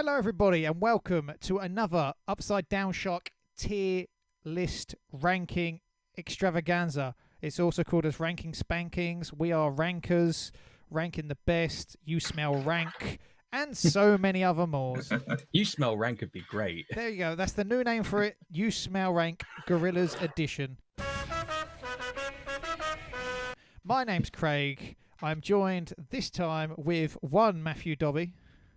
Hello, everybody, and welcome to another Upside Down Shock tier list ranking extravaganza. It's also called as Ranking Spankings. We are rankers, ranking the best, You Smell Rank, and so many other more. You Smell Rank would be great. There you go. That's the new name for it. You Smell Rank Gorillaz Edition. My name's Craig. I'm joined this time with one Matthew Dobby.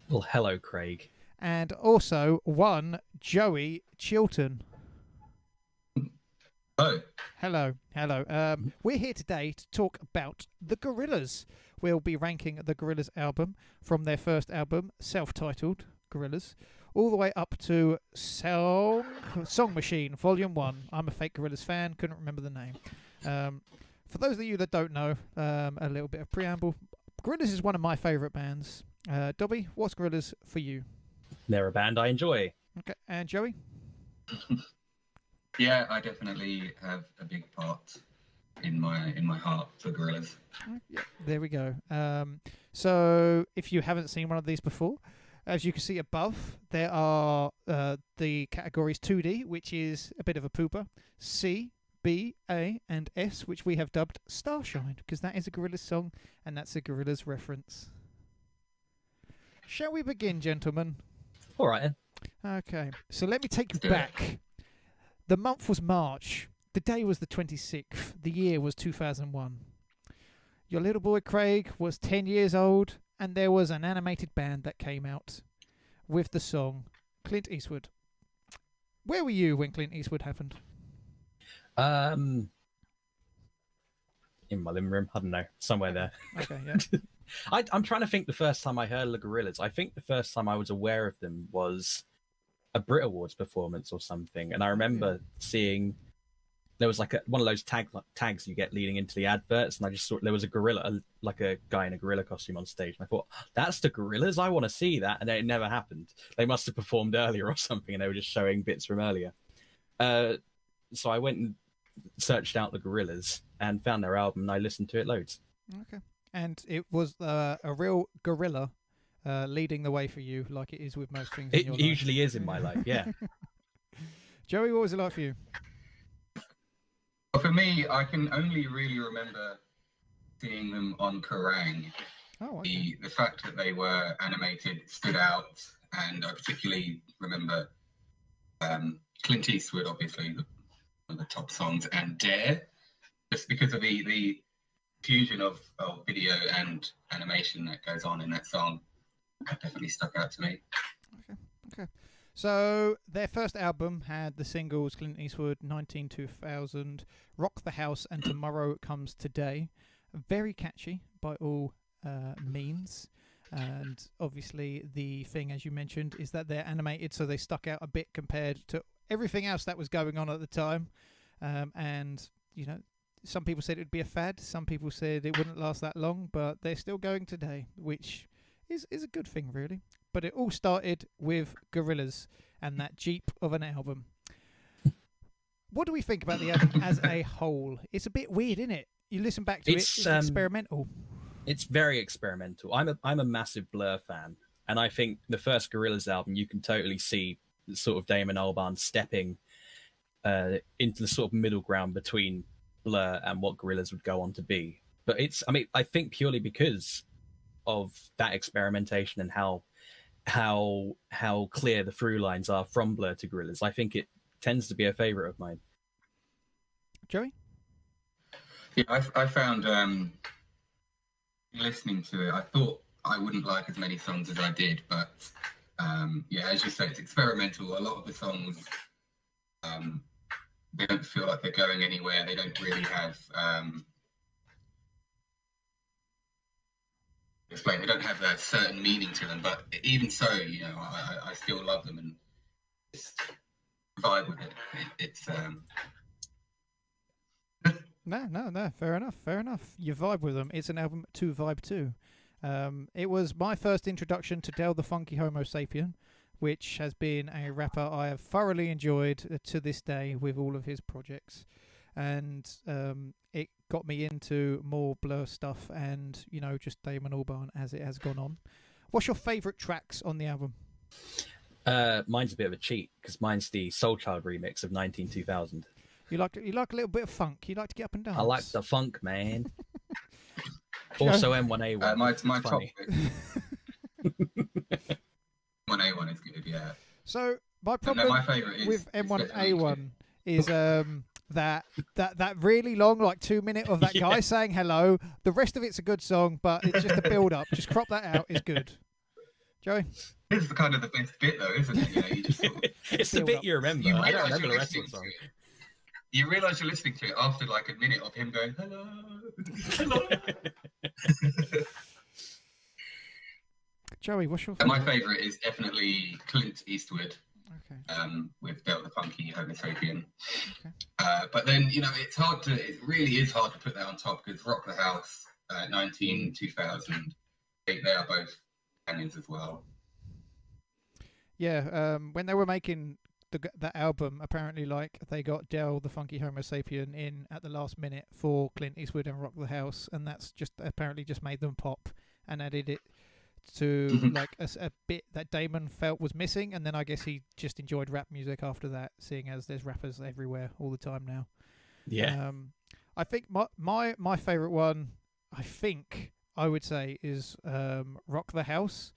Well, hello, Craig. And also one Joey Chilton. Hello. Hello. We're here today to talk about the Gorillaz. We'll be ranking the Gorillaz album from their first album, self-titled Gorillaz, all the way up to Song Machine, Volume 1. I'm a fake Gorillaz fan, couldn't remember the name. For those of you that don't know, a little bit of preamble. Gorillaz is one of my favourite bands. Dobby, what's Gorillaz for you? They're a band I enjoy. Okay, and Joey? Yeah, I definitely have a big part in my heart for Gorillaz. Yeah, there we go. So if you haven't seen one of these before, as you can see above, there are the categories 2D, which is a bit of a pooper, C, B, A, and S, which we have dubbed Starshine, because that is a Gorillaz song, and that's a Gorillaz reference. Shall we begin, gentlemen? All right, then. Okay, so let me take you back. The month was March. The day was the 26th. The year was 2001. Your little boy Craig was 10 years old, and there was an animated band that came out with the song Clint Eastwood. Where were you when Clint Eastwood happened? In my living room. I don't know. Somewhere there. Okay, yeah. I'm trying to think the first time I heard of the Gorillaz. I think the first time I was aware of them was a Brit Awards performance or something. And I remember seeing there was like one of those tags you get leading into the adverts. And I just saw there was a gorilla, like a guy in a gorilla costume on stage. And I thought, that's the Gorillaz? I want to see that. And then it never happened. They must have performed earlier or something. And they were just showing bits from earlier. So I went and searched out the Gorillaz and found their album. And I listened to it loads. Okay. And it was a real gorilla leading the way for you, like it is with most things in your life. It usually is in my life, yeah. Joey, what was it like for you? Well, for me, I can only really remember seeing them on Kerrang. Oh, okay. The fact that they were animated stood out, and I particularly remember Clint Eastwood, obviously, one of the top songs, and Dare, just because of the fusion of video and animation that goes on in that song. That definitely stuck out to me. Okay. So their first album had the singles Clint Eastwood, 192000, Rock the House, and Tomorrow Comes Today. Very catchy by all means. And obviously the thing, as you mentioned, is that they're animated, so they stuck out a bit compared to everything else that was going on at the time. And, you know, some people said it would be a fad. Some people said it wouldn't last that long, but they're still going today, which is a good thing, really. But it all started with Gorillaz and that Jeep of an album. What do we think about the album as a whole? It's a bit weird, isn't it? You listen back to it's experimental. It's very experimental. I'm a massive Blur fan, and I think the first Gorillaz album, you can totally see sort of Damon Albarn stepping into the sort of middle ground between Blur and what Gorillaz would go on to be. But I think purely because of that experimentation and how clear the through lines are from Blur to Gorillaz, I think it tends to be a favourite of mine. Joey? Yeah, I found listening to it, I thought I wouldn't like as many songs as I did, but yeah, as you say, it's experimental. A lot of the songs they don't feel like they're going anywhere. They don't really have explain. They don't have a certain meaning to them. But even so, you know, I still love them and just vibe with it. It's No. Fair enough. You vibe with them. It's an album to vibe to. It was my first introduction to Del the Funky Homo Sapien, which has been a rapper I have thoroughly enjoyed to this day with all of his projects. And it got me into more Blur stuff and, you know, just Damon Albarn as it has gone on. What's your favourite tracks on the album? Mine's a bit of a cheat because mine's the Soul Child remix of 192000. You like a little bit of funk. You like to get up and dance. I like the funk, man. Also, M1A1. My top funny. 1A1 is good, yeah. So my problem my favourite is with M1A1 is that really long, like 2 minute of that guy saying hello. The rest of it's a good song, but it's just a build up. Just crop that out is good. Joey? This is kind of the best bit, though, isn't it? You know, you just sort of, it's the bit you remember. I don't remember the rest of the song. You realise you're listening to it after like a minute of him going, hello, hello. Joey, what's your And my favourite is definitely Clint Eastwood. Okay. With Belt the Funky Homo Sapien. Okay. But then, you know, it really is hard to put that on top because Rock the House, 2000, they are both bangers as well. Yeah, when they were making that album, apparently, like, they got Del the Funky Homo Sapien in at the last minute for Clint Eastwood and Rock the House, and that's just apparently just made them pop and added it to like a bit that Damon felt was missing, and then I guess he just enjoyed rap music after that, seeing as there's rappers everywhere all the time now. Yeah. I think my favourite one, I would say, is Rock the House.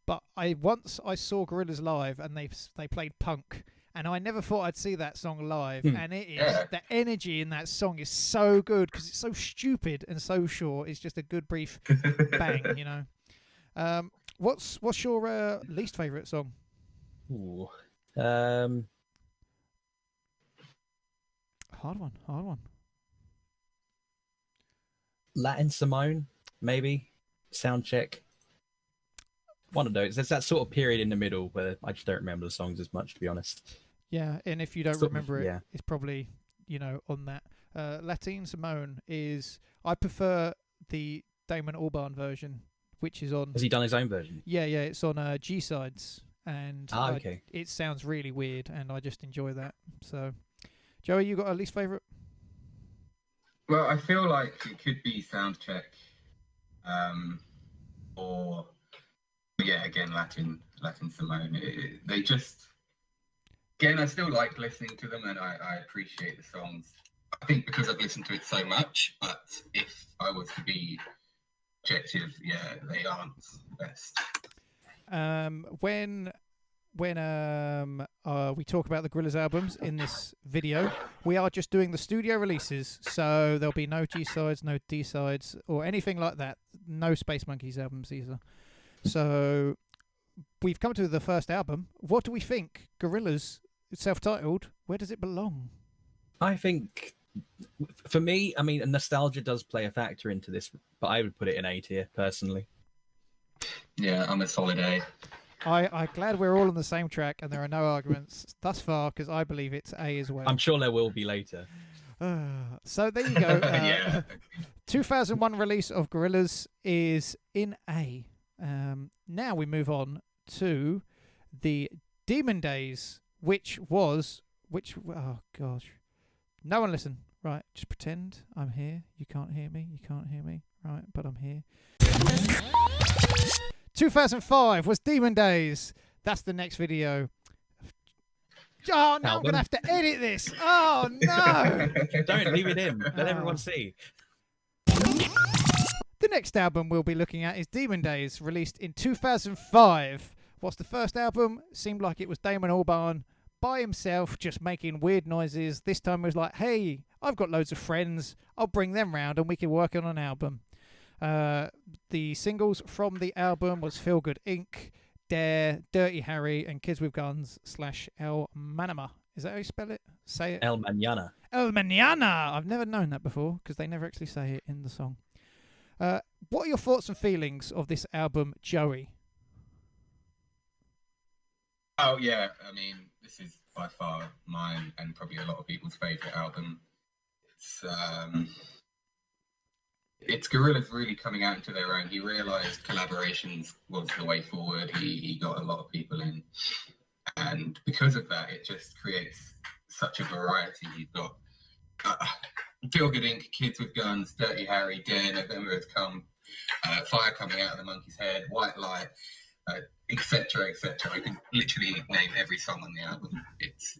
But I saw Gorillaz live and they played Punk, and I never thought I'd see that song live. And it is the energy in that song is so good because it's so stupid and so short. It's just a good brief bang, you know. What's your least favourite song? Ooh. Hard one. Latin Simone, maybe. Soundcheck. One of those. There's that sort of period in the middle where I just don't remember the songs as much, to be honest. Yeah, and if you don't remember it, it's probably, you know, on that. Latin Simone is... I prefer the Damon Albarn version, which is on... Has he done his own version? Yeah, it's on G-Sides, and okay. It sounds really weird, and I just enjoy that. So, Joey, you got a least favourite? Well, I feel like it could be Soundcheck, or... Yeah, again, Latin Simone. They just, again, I still like listening to them, and I appreciate the songs. I think because I've listened to it so much, but if I was to be objective, yeah, they aren't the best. When we talk about the Gorillaz albums in this video, we are just doing the studio releases, so there'll be no G-sides, no D-sides, or anything like that. No Space Monkeys albums either. So we've come to the first album. What do we think? Gorillaz, self-titled, where does it belong? I think, for me, I mean, nostalgia does play a factor into this, but I would put it in A tier, personally. Yeah, I'm a solid A. I'm glad we're all on the same track and there are no arguments thus far, because I believe it's A as well. I'm sure there will be later. So there you go. Yeah. 2001 release of Gorillaz is in A. Now we move on to the Demon Days, oh gosh. No one listen. Right, just pretend I'm here. You can't hear me. Right, but I'm here. 2005 was Demon Days. That's the next video. Oh, now I'm going to have to edit this. Oh, no. Don't leave it in. Let everyone see. The next album we'll be looking at is Demon Days, released in 2005. Whilst the first album seemed like it was Damon Albarn by himself, just making weird noises, this time it was like, hey, I've got loads of friends, I'll bring them round and we can work on an album. The singles from the album was Feel Good Inc., Dare, Dirty Harry, and Kids with Guns / El Manama. Is that how you spell it? Say it. El Mañana. El Mañana! I've never known that before, because they never actually say it in the song. What are your thoughts and feelings of this album, Joey? Oh, yeah. I mean, this is by far mine and probably a lot of people's favourite album. It's Gorillaz really coming out into their own. He realised collaborations was the way forward. He got a lot of people in. And because of that, it just creates such a variety. You've got Feel Good Inc., Kids with Guns, Dirty Harry, Dare, November Has Come, Fire Coming Out of the Monkey's Head, White Light. etc., etc. I can literally name every song on the album. It's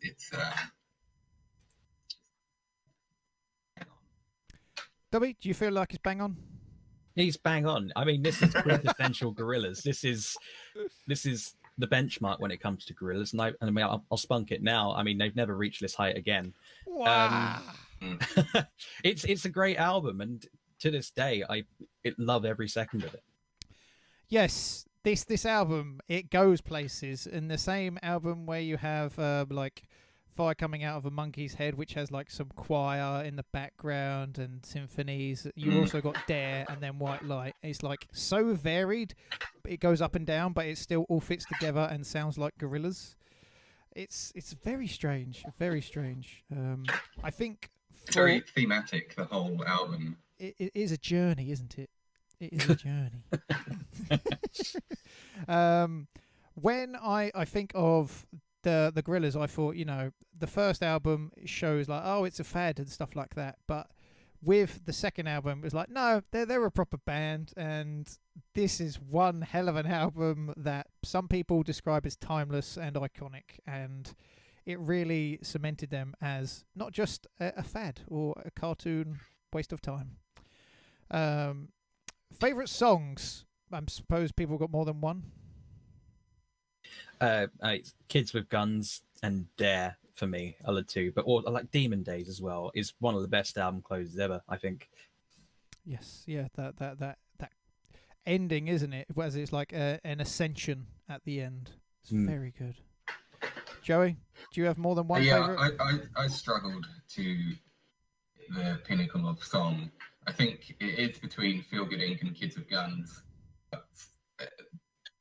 Dobby, do you feel like it's bang on? He's bang on. I mean, this is quintessential Gorillaz. This is the benchmark when it comes to Gorillaz, and I mean, I'll spunk it now. I mean, they've never reached this height again. Wow. It's a great album, and to this day, I love every second of it. Yes, this album, it goes places. In the same album where you have like Fire Coming Out of a Monkey's Head, which has like some choir in the background and symphonies. You also got Dare and then White Light. It's like so varied. It goes up and down, but it still all fits together and sounds like Gorillaz. It's very strange, very strange. I think very thematic, the whole album. It is a journey, isn't it? It is a journey. When I think of the Gorillaz, I thought, you know, the first album shows like, oh, it's a fad and stuff like that. But with the second album, it was like, no, they're a proper band, and this is one hell of an album that some people describe as timeless and iconic, and it really cemented them as not just a fad or a cartoon waste of time. Favorite songs? I suppose people got more than one. Kids with Guns and Dare for me are the two, but I like Demon Days as well. Is one of the best album closes ever, I think. Yes, yeah, that ending, isn't it? Whereas it's like an ascension at the end. It's very good. Joey, do you have more than one favorite? I struggled to the pinnacle of song. I think it is between Feel Good Inc. and Kids with Guns. But,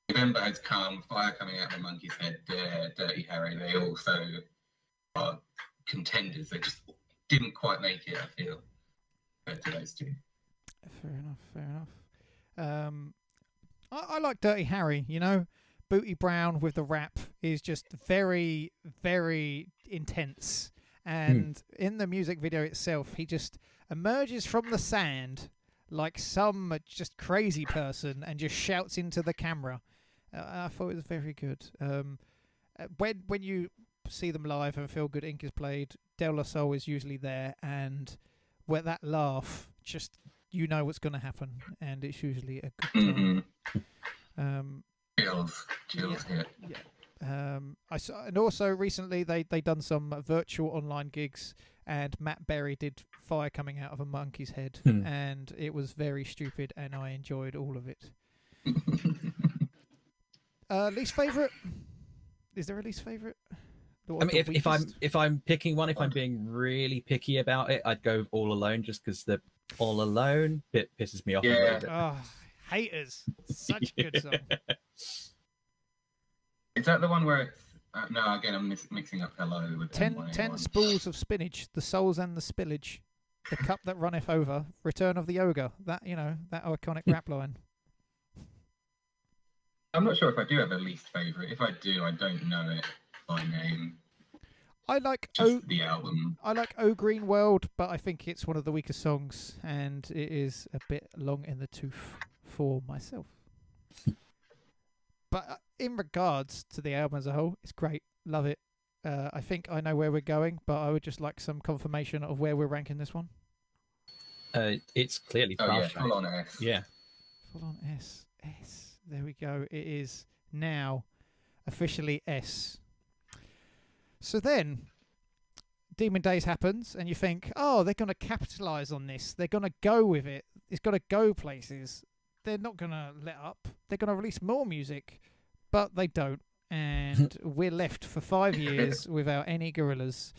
November Has Come, Fire Coming Out of the Monkey's Head, Dare, Dirty Harry, they also are contenders. They just didn't quite make it, I feel, compared to those two. Fair enough. I like Dirty Harry, you know. Booty Brown with the rap is just very, very intense. And in the music video itself, he just emerges from the sand like some just crazy person and just shouts into the camera. I thought it was very good. When you see them live and Feel Good Inc. is played, De La Soul is usually there, and where that laugh, just you know what's going to happen, and it's usually a good time. Chills hit. Yeah. I saw, and also recently they done some virtual online gigs, and Matt Berry did Fire Coming Out of a Monkey's Head, and it was very stupid, and I enjoyed all of it. Least favorite? Is there a least favorite? I mean, if I'm picking one, if I'm being really picky about it, I'd go with All Alone, just because the All Alone bit pisses me off a little bit. Oh, haters! Such a good song. Is that the one where it's... no, again, I'm mixing up Hello with 10 spools of spinach, the souls and the spillage, the cup that runneth over, Return of the Ogre. That, you know, that iconic rap line. I'm not sure if I do have a least favourite. If I do, I don't know it by name. I like the album. I like Oh Green World, but I think it's one of the weaker songs, and it is a bit long in the tooth for myself. But in regards to the album as a whole, it's great. Love it. I think I know where we're going, but I would just like some confirmation of where we're ranking this one. It's clearly full on S. Yeah. Full on S. There we go. It is now officially S. So then, Demon Days happens, and you think, oh, they're going to capitalise on this. They're going to go with it. It's got to go places. They're not going to let up. They're going to release more music, but they don't. And we're left for 5 years without any Gorillaz.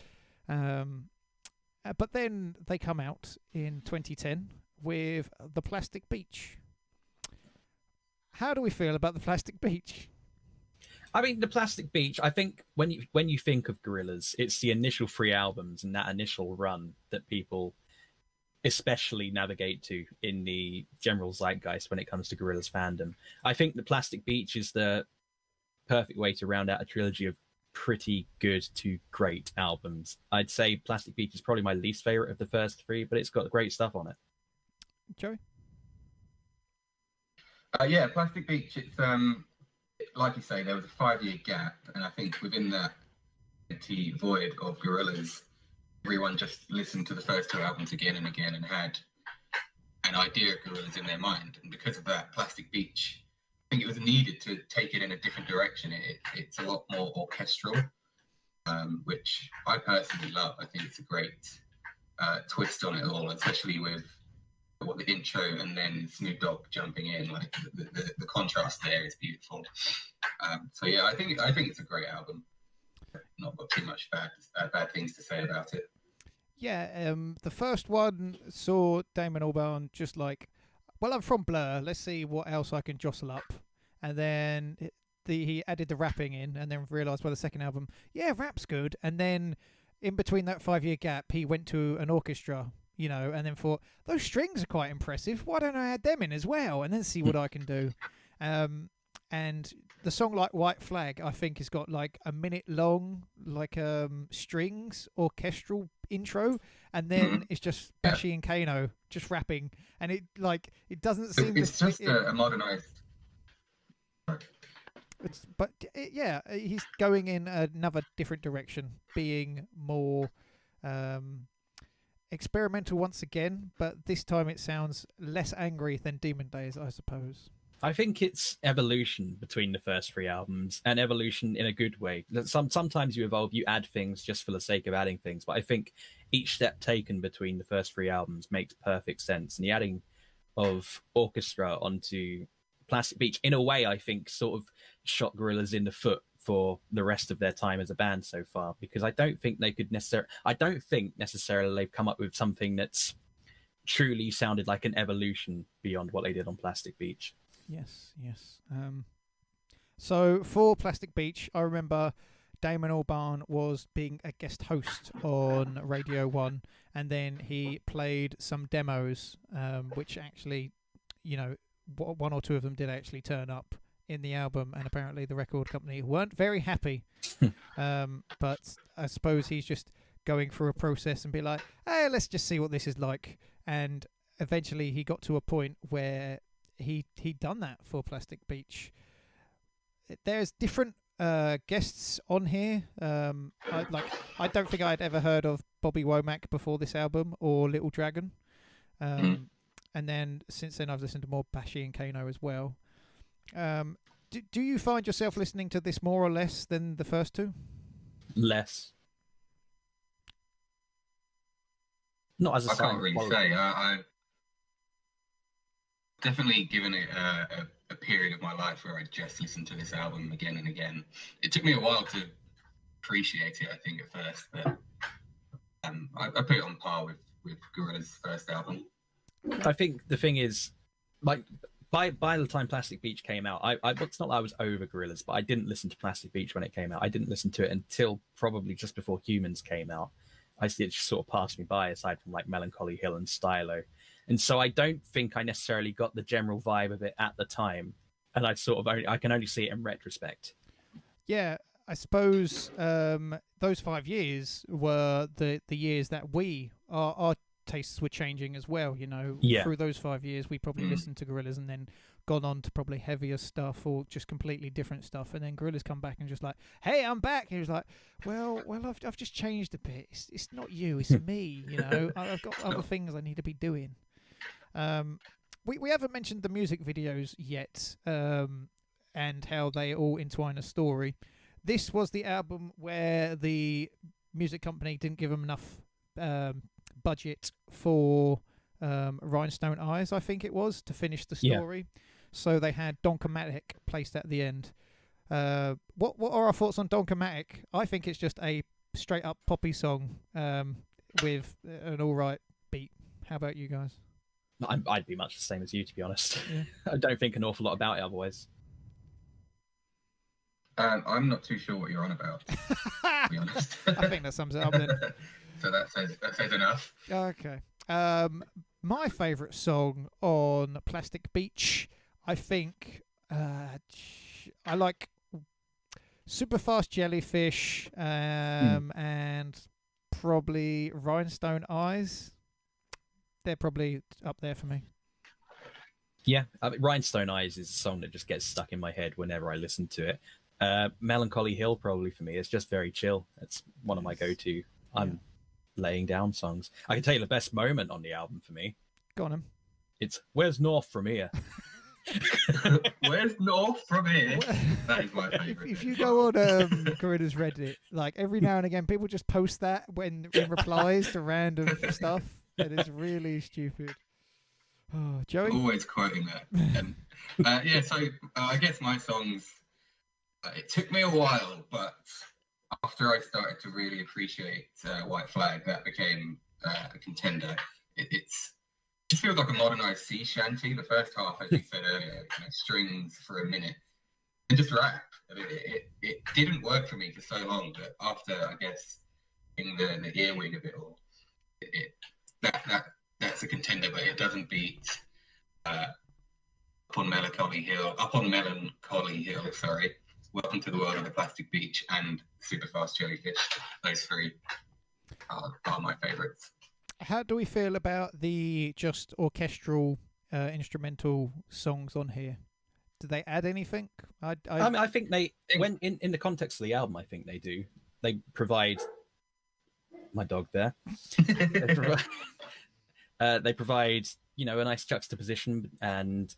But then they come out in 2010 with The Plastic Beach. How do we feel about The Plastic Beach? I mean, The Plastic Beach, I think when you think of Gorillaz, it's the initial 3 albums and that initial run that people especially navigate to in the general zeitgeist when it comes to Gorillaz fandom. I think The Plastic Beach is the perfect way to round out a trilogy of pretty good to great albums. I'd say Plastic Beach is probably my least favorite of the first 3, but it's got great stuff on it. Joey? Yeah, Plastic Beach, it's like you say, there was a 5-year gap, and I think within that empty void of Gorillaz, everyone just listened to the first 2 albums again and again and had an idea of Gorillaz in their mind. And because of that, Plastic Beach, I think it was needed to take it in a different direction. It's a lot more orchestral, which I personally love. I think it's a great twist on it all, especially with what the intro and then Snoop Dogg jumping in. Like the contrast there is beautiful. So yeah, I think it's a great album. Not got too much bad things to say about it. Yeah, the first one saw Damon Albarn just like, well, I'm from Blur. Let's see what else I can jostle up. And then he added the rapping in, and then realised by the second album, yeah, rap's good. And then in between that 5-year gap, he went to an orchestra, you know, and then thought, those strings are quite impressive. Why don't I add them in as well? And then see what I can do. And the song like White Flag, I think, has got like a minute long, like strings orchestral intro, and then it's just Bashy and Kano just rapping, and it doesn't seem. It's just a modernized. He's going in another different direction, being more experimental once again, but this time it sounds less angry than Demon Days, I suppose. I think it's evolution between the first 3 albums, and evolution in a good way. Sometimes you evolve, you add things just for the sake of adding things, but I think each step taken between the first 3 albums makes perfect sense. And the adding of orchestra onto Plastic Beach, in a way, I think sort of shot Gorillaz in the foot for the rest of their time as a band so far, because I don't think necessarily they've come up with something that's truly sounded like an evolution beyond what they did on Plastic Beach. Yes. So for Plastic Beach, I remember Damon Albarn was being a guest host on Radio 1, and then he played some demos, which actually, you know, 1 or 2 of them did actually turn up in the album, and apparently the record company weren't very happy. But I suppose he's just going through a process and be like, hey, let's just see what this is like. And eventually he got to a point where he'd done that for Plastic Beach. There's different guests on here. I don't think I'd ever heard of Bobby Womack before this album, or Little Dragon. And then since then I've listened to more Bashy and Kano as well. Do you find yourself listening to this more or less than the first 2? Less. Not as a I can't really say. I've definitely given it a period of my life where I just listened to this album again and again. It took me a while to appreciate it, I think, at first, but I put it on par with Gorillaz' first album. I think the thing is, like, by the time Plastic Beach came out, it's not that I was over Gorillaz, but I didn't listen to Plastic Beach when it came out. I didn't listen to it until probably just before Humans came out. It just sort of passed me by, aside from like Melancholy Hill and Stylo. And so I don't think I necessarily got the general vibe of it at the time. And I can only see it in retrospect. Yeah, I suppose those 5 years were the years that our tastes were changing as well, you know. Yeah. Through those 5 years, we probably listened to Gorillaz and then gone on to probably heavier stuff or just completely different stuff. And then Gorillaz come back and just like, hey, I'm back. And he was like, well, I've just changed a bit. It's not you, it's me, you know. I've got other things I need to be doing. We haven't mentioned the music videos yet, and how they all entwine a story. This was the album where the music company didn't give them enough budget for Rhinestone Eyes, I think it was, to finish the story. Yeah. So they had Donkomatic placed at the end. What are our thoughts on Donkomatic? I think it's just a straight up poppy song with an alright beat. How about you guys? I'd be much the same as you, to be honest. Yeah. I don't think an awful lot about it otherwise. I'm not too sure what you're on about, to be honest. I think that sums it up then. So that says enough. Okay. My favourite song on Plastic Beach, I think I like Superfast Jellyfish and probably Rhinestone Eyes. They're probably up there for me. Yeah, I mean, Rhinestone Eyes is a song that just gets stuck in my head whenever I listen to it. Melancholy Hill, probably for me, it's just very chill. It's one of my go-to. I'm laying down songs. I can tell you the best moment on the album for me. Go on, him. It's "Where's North from Here." Where's North from here? That is my favourite. If you go on Gorillaz Reddit, like every now and again, people just post that when in replies to random stuff. It is really stupid. Oh, Joey? Always quoting that. Yeah, so I guess my songs, it took me a while, but after I started to really appreciate White Flag, that became a contender. It just feels like a modernized sea shanty. The first half, as you said earlier, strings for a minute and just rap. It didn't work for me for so long, but after, I guess, in the earwig of it all, that's a contender, but it doesn't beat Up on Melancholy Hill, sorry. Welcome to the World of the Plastic Beach and Super Fast Jellyfish. Those three are my favourites. How do we feel about the just orchestral instrumental songs on here? Do they add anything? I mean, I think they, when in the context of the album, I think they do. They provide my dog there. They provide, you know, a nice juxtaposition and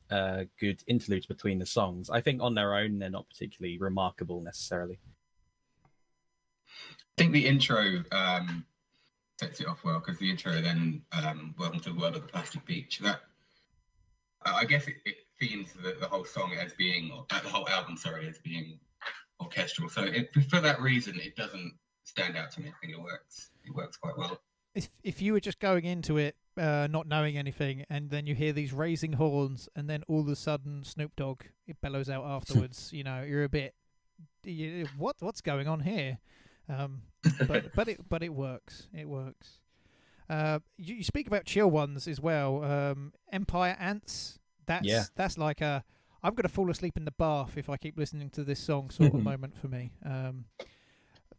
good interludes between the songs. I think on their own, they're not particularly remarkable necessarily. I think the intro sets it off well, because the intro then, Welcome to the World of the Plastic Beach, that I guess it themes the whole song as being, or the whole album, sorry, as being orchestral. So for that reason, it doesn't stand out to me. I think it works. It works quite well. If you were just going into it not knowing anything, and then you hear these raising horns, and then all of a sudden Snoop Dogg, it bellows out afterwards, you know, you're a bit, what's going on here? But it works. It works. You speak about chill ones as well. Empire Ants. That's like a I'm gonna fall asleep in the bath if I keep listening to this song sort of moment for me.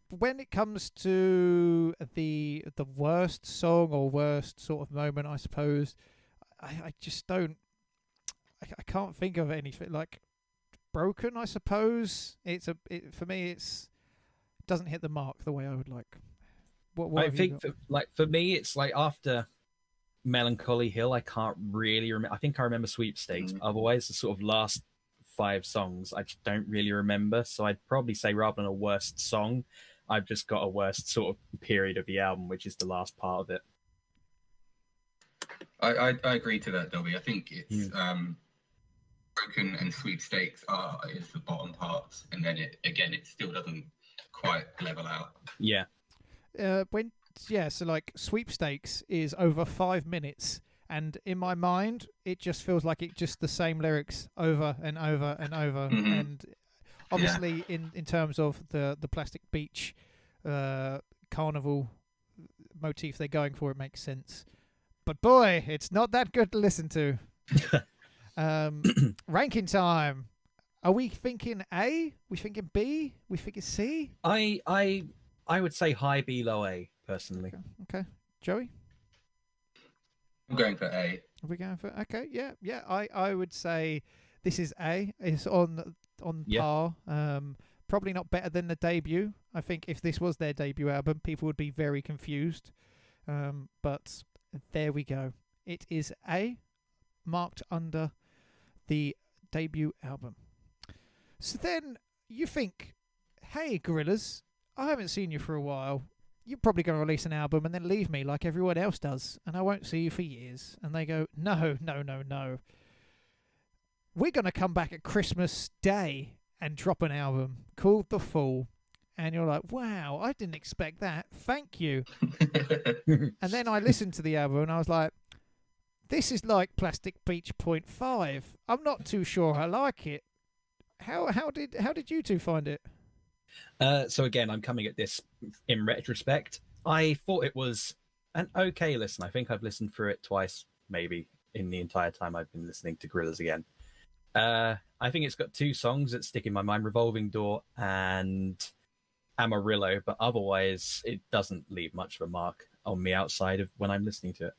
When it comes to the worst song or worst sort of moment, I suppose I just don't. I can't think of anything like Broken. I suppose for me it's doesn't hit the mark the way I would like. What I think for me, it's like after Melancholy Hill, I can't really remember. I think I remember Sweepstakes. Otherwise, the sort of last 5 songs, I just don't really remember. So I'd probably say rather than a worst song, I've just got a worst sort of period of the album, which is the last part of it. I agree to that, Dobby. I think it's Broken and Sweepstakes is the bottom part, and then it still doesn't quite level out. Yeah. So like Sweepstakes is over 5 minutes, and in my mind it just feels like it's just the same lyrics over and over and over. And obviously in terms of the Plastic Beach carnival motif they're going for, it makes sense, but boy, it's not that good to listen to. Ranking time. Are we thinking A? We thinking B? We thinking C? I would say high B, low A, personally. Okay. Joey? I'm going for A. Are we going for okay? Yeah. I would say this is A. It's on par. Probably not better than the debut. I think if this was their debut album, people would be very confused. But there we go. It is A, marked under the debut album. So then you think, hey, Gorillaz, I haven't seen you for a while. You're probably going to release an album and then leave me like everyone else does, and I won't see you for years. And they go, no. We're going to come back at Christmas Day and drop an album called The Fall. And you're like, wow, I didn't expect that. Thank you. And then I listened to the album and I was like, this is like Plastic Beach 0.5. I'm not too sure I like it. How did you two find it? So again, I'm coming at this in retrospect. I thought it was an okay listen. I think I've listened through it twice, maybe, in the entire time I've been listening to Gorillaz again. I think it's got 2 songs that stick in my mind, Revolving Door and Amarillo, but otherwise it doesn't leave much of a mark on me outside of when I'm listening to it.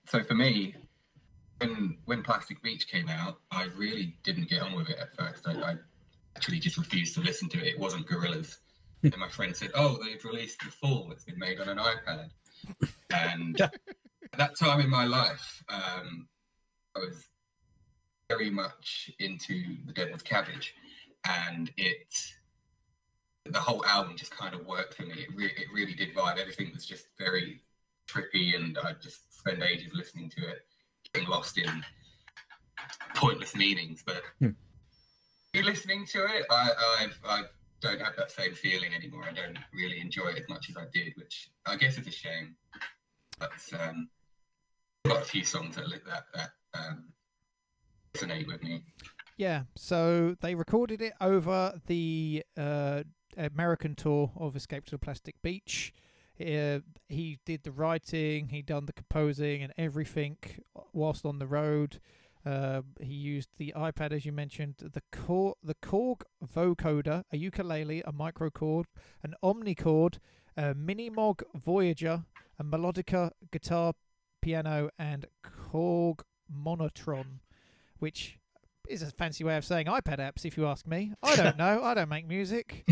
So for me, when Plastic Beach came out, I really didn't get on with it at first. I actually just refused to listen to it. It wasn't Gorillaz. And my friend said, "Oh, they've released the full. It's been made on an iPad." And at that time in my life, I was very much into the Devil's Cabbage, and the whole album just kind of worked for me. It really did vibe. Everything was just very trippy, and I just spent ages listening to it, getting lost in pointless meanings. But listening to it, I don't have that same feeling anymore. I don't really enjoy it as much as I did, which I guess is a shame. But I've got a few songs that resonate with me. Yeah, so they recorded it over the American tour of Escape to the Plastic Beach. He did the writing, he done the composing and everything whilst on the road. He used the iPad, as you mentioned, the Korg vocoder, a ukulele, a microchord, an omnichord, a Minimoog Voyager, a melodica, guitar, piano, and Korg Monotron, which is a fancy way of saying iPad apps, if you ask me. I don't know. I don't make music.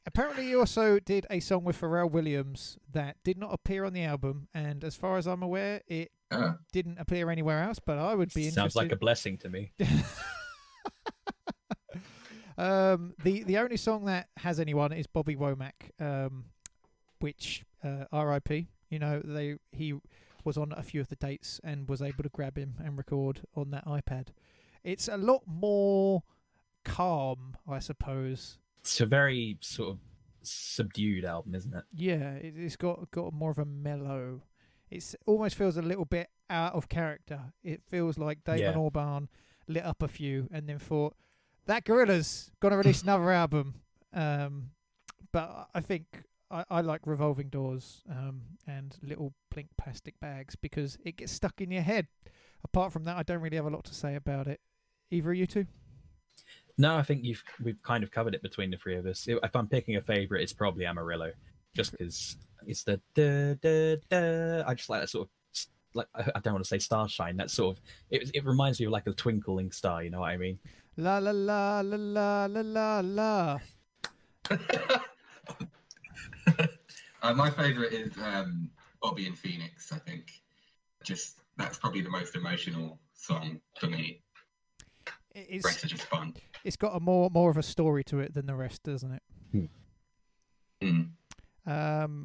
Apparently, he also did a song with Pharrell Williams that did not appear on the album, and as far as I'm aware, it didn't appear anywhere else. But I would be interested. Sounds like a blessing to me. The only song that has anyone is Bobby Womack, which R.I.P. You know, he was on a few of the dates and was able to grab him and record on that iPad. It's a lot more calm, I suppose. It's a very sort of subdued album, isn't it? Yeah, it's got more of a mellow. It almost feels a little bit out of character. It feels like Damon Albarn lit up a few and then thought, that Gorillaz gonna release another album. But I think I like Revolving Doors and Little Plink Plastic Bags because it gets stuck in your head. Apart from that, I don't really have a lot to say about it. Either of you two? No, I think we've kind of covered it between the three of us. If I'm picking a favourite, it's probably Amarillo, just because it's the da da da. I just like that sort of, like, I don't want to say starshine. That sort of it reminds me of like a twinkling star. You know what I mean? La la la la la la la la. My favourite is Bobby and Phoenix. I think that's probably the most emotional song for me. The rest are just fun. It's got a more of a story to it than the rest, doesn't it? I'm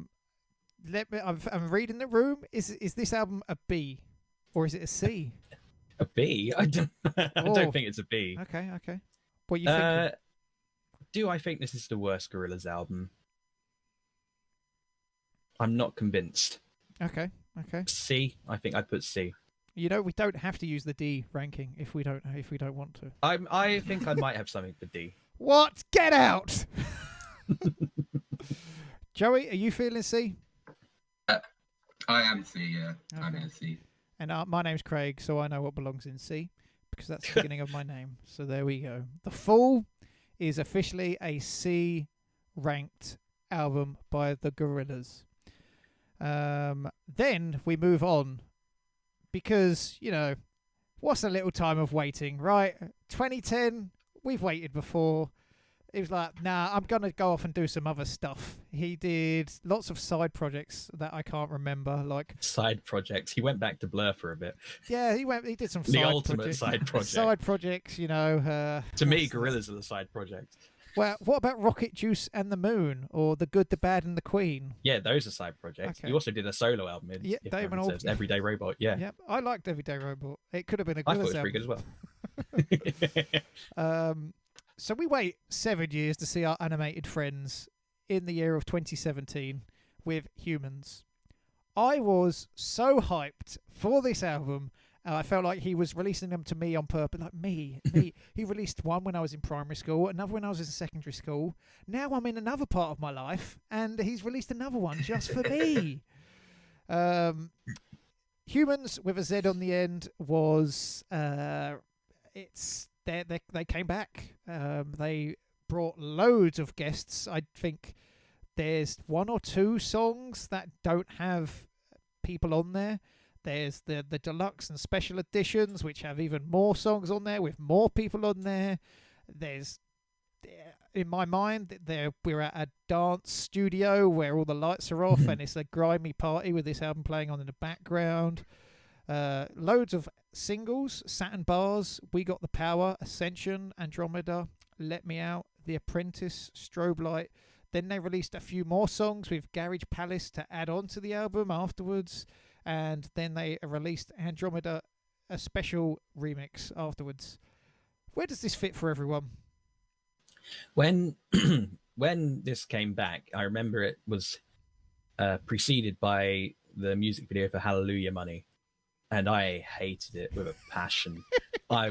reading the room. Is this album a B or is it a C? A B? I don't think it's a B. Okay. What you think? Do I think this is the worst Gorillaz album? I'm not convinced. Okay. C. I think I'd put C. You know, we don't have to use the D ranking if we don't want to. I think I might have something for D. What? Get out! Joey, are you feeling C? I am C, yeah. Okay. I'm in C. And my name's Craig, so I know what belongs in C, because that's the beginning of my name. So there we go. The Fall is officially a C-ranked album by the Gorillaz. Then we move on, because, you know, what's a little time of waiting, right? 2010, we've waited before. It was like, nah, I'm going to go off and do some other stuff. He did lots of side projects that I can't remember. Like side projects. He went back to Blur for a bit. Yeah, he did some the ultimate side project. Side projects, you know. To me, Gorillaz are the side project. Well, what about Rocket Juice and the Moon, or The Good, the Bad, and the Queen? Yeah, those are side projects. Okay. He also did a solo album. Damon Albarn. Everyday Robot. Yeah. Yep, I liked Everyday Robot. It could have been a I Gorillaz thought it was album. pretty good as well. So we wait 7 years to see our animated friends in the year of 2017 with Humans. I was so hyped for this album. I felt like he was releasing them to me on purpose. Like me. He released one when I was in primary school, another when I was in secondary school. Now I'm in another part of my life, and he's released another one just for me. Humans with a Z on the end was they came back. They brought loads of guests. I think there's one or two songs that don't have people on there. There's the deluxe and special editions, which have even more songs on there with more people on there. There's, in my mind, we're at a dance studio where all the lights are off and it's a grimy party with this album playing on in the background. Loads of singles: Satin Bars, We Got the Power, Ascension, Andromeda, Let Me Out, The Apprentice, Strobe Light. Then they released a few more songs with Garage Palace to add on to the album afterwards. And then they released Andromeda, a special remix afterwards. Where does this fit for everyone? When when this came back, I remember it was preceded by the music video for Hallelujah Money, and I hated it with a passion. I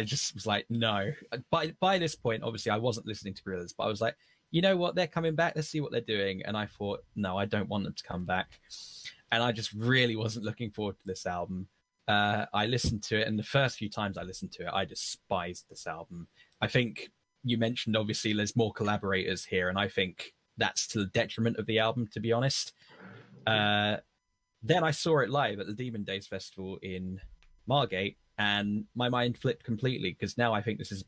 just was like, no. By this point, obviously, I wasn't listening to Gorillaz, but I was like, you know what? They're coming back. Let's see what they're doing. And I thought, no, I don't want them to come back. And I just really wasn't looking forward to this album. I listened to it, and the first few times I listened to it, I despised this album. I think you mentioned, obviously, there's more collaborators here, and I think that's to the detriment of the album, to be honest. Then I saw it live at the Demon Days Festival in Margate, and my mind flipped completely, because now I think this is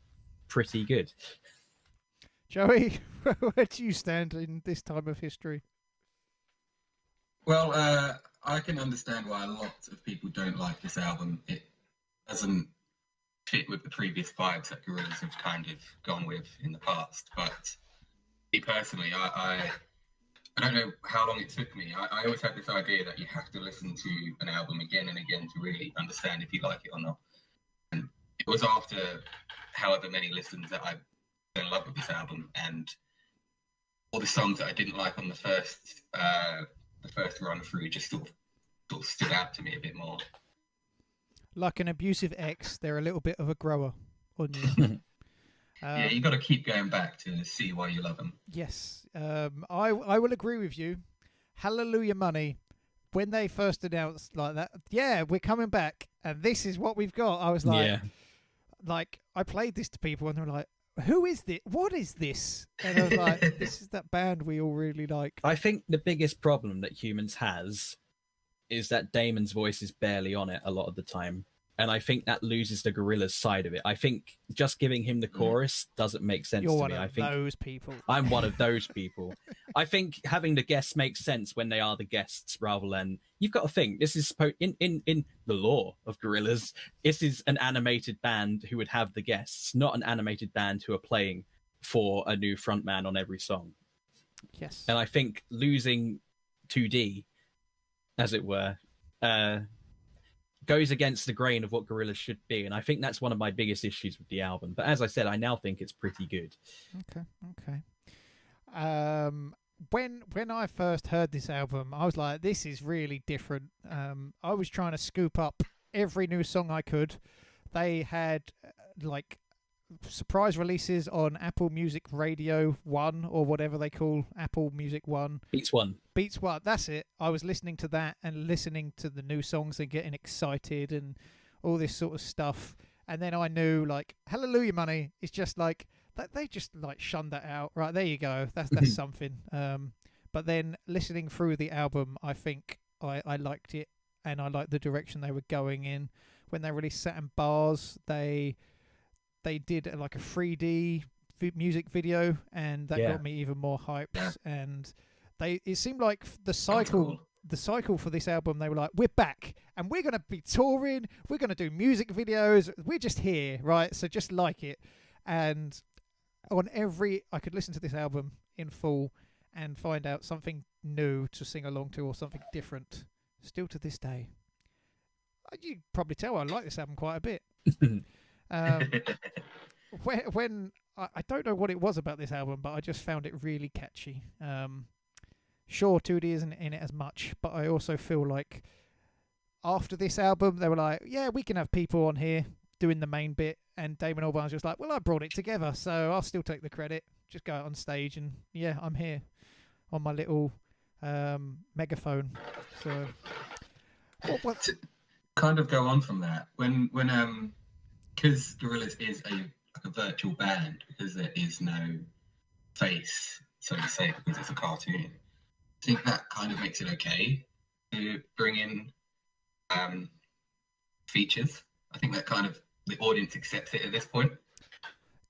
pretty good. Joey, where do you stand in this time of history? Well, I can understand why a lot of people don't like this album. It doesn't fit with the previous vibes that Gorillaz have kind of gone with in the past. But me personally, I don't know how long it took me. I always had this idea that you have to listen to an album again and again to really understand if you like it or not. And it was after however many listens that I fell in love with this album, and all the songs that I didn't like on the first run through just sort of stood out to me a bit more. Like an abusive ex, they're a little bit of a grower on you. Yeah, you got to keep going back to see why you love them. Yes, I will agree with you. Hallelujah Money, when they first announced like that, yeah, we're coming back, and this is what we've got. I was like, Yeah. like I played this to people, and they're like, "Who is this? What is this?" And I was like, "This is that band we all really like." I think the biggest problem that Humans has is that Damon's voice is barely on it a lot of the time. And I think that loses the Gorillaz side of it. I think just giving him the chorus doesn't make sense You're to one me. of I think those people. I'm one of those people. I think having the guests makes sense when they are the guests, rather than, you've got to think, this is in the law of Gorillaz, this is an animated band who would have the guests, not an animated band who are playing for a new frontman on every song. Yes. And I think losing 2D, as it were, goes against the grain of what Gorillaz should be. And I think that's one of my biggest issues with the album. But as I said, I now think it's pretty good. Okay. When I first heard this album, I was like, this is really different. I was trying to scoop up every new song I could. They had like surprise releases on Apple Music Radio 1, or whatever they call Apple Music 1. Beats 1. Beats 1, that's it. I was listening to that and listening to the new songs and getting excited and all this sort of stuff. And then I knew, like, Hallelujah Money is just like, they just like shunned that out. Right, there you go. That's something. But then listening through the album, I think I liked it, and I liked the direction they were going in. When they released Satin Bars, they did like a 3D music video, and that got me even more hyped. Yeah. And it seemed like the cycle for this album, they were like, we're back and we're going to be touring, we're going to do music videos, we're just here, right? So just like it. And I could listen to this album in full and find out something new to sing along to, or something different. Still to this day, you probably tell I like this album quite a bit. When I don't know what it was about this album, but I just found it really catchy. Sure, 2D isn't in it as much, but I also feel like after this album, they were like, yeah, we can have people on here doing the main bit, and Damon Albarn's just like, well, I brought it together, so I'll still take the credit. Just go out on stage, and yeah, I'm here on my little megaphone. So, what? To kind of go on from that, when because Gorillaz is a virtual band, because there is no face, so to say, because it's a cartoon, I think that kind of makes it okay. to bring in features. I think that kind of the audience accepts it at this point.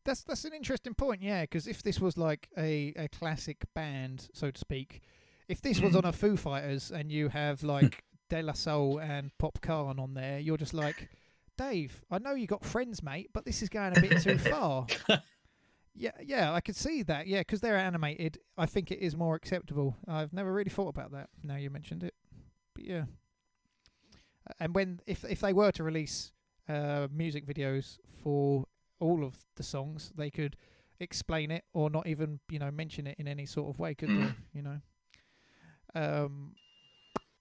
That's an interesting point, yeah, because if this was like a classic band, so to speak, if this was on a Foo Fighters and you have like De La Soul and Popcorn on there, you're just like, Dave, I know you got friends, mate, but this is going a bit too far. Yeah, I could see that, yeah, because they're animated. I think it is more acceptable. I've never really thought about that, now you mentioned it. But yeah. And if they were to release music videos for all of the songs, they could explain it or not even, mention it in any sort of way, could they?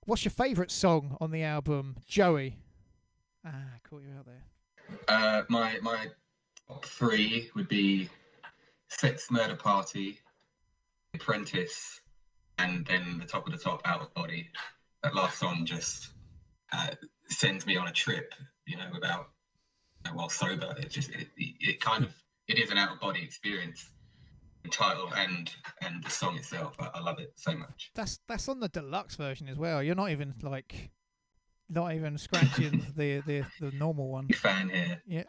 What's your favourite song on the album, Joey? Caught you out there. My top 3 would be Sex Murder Party, Apprentice, and then the top of the top, Out of Body. That last song just sends me on a trip, about while sober. It just it is an out of body experience. The title and the song itself, I love it so much. That's on the deluxe version as well. You're not even scratching the normal one. Big fan here. Yeah.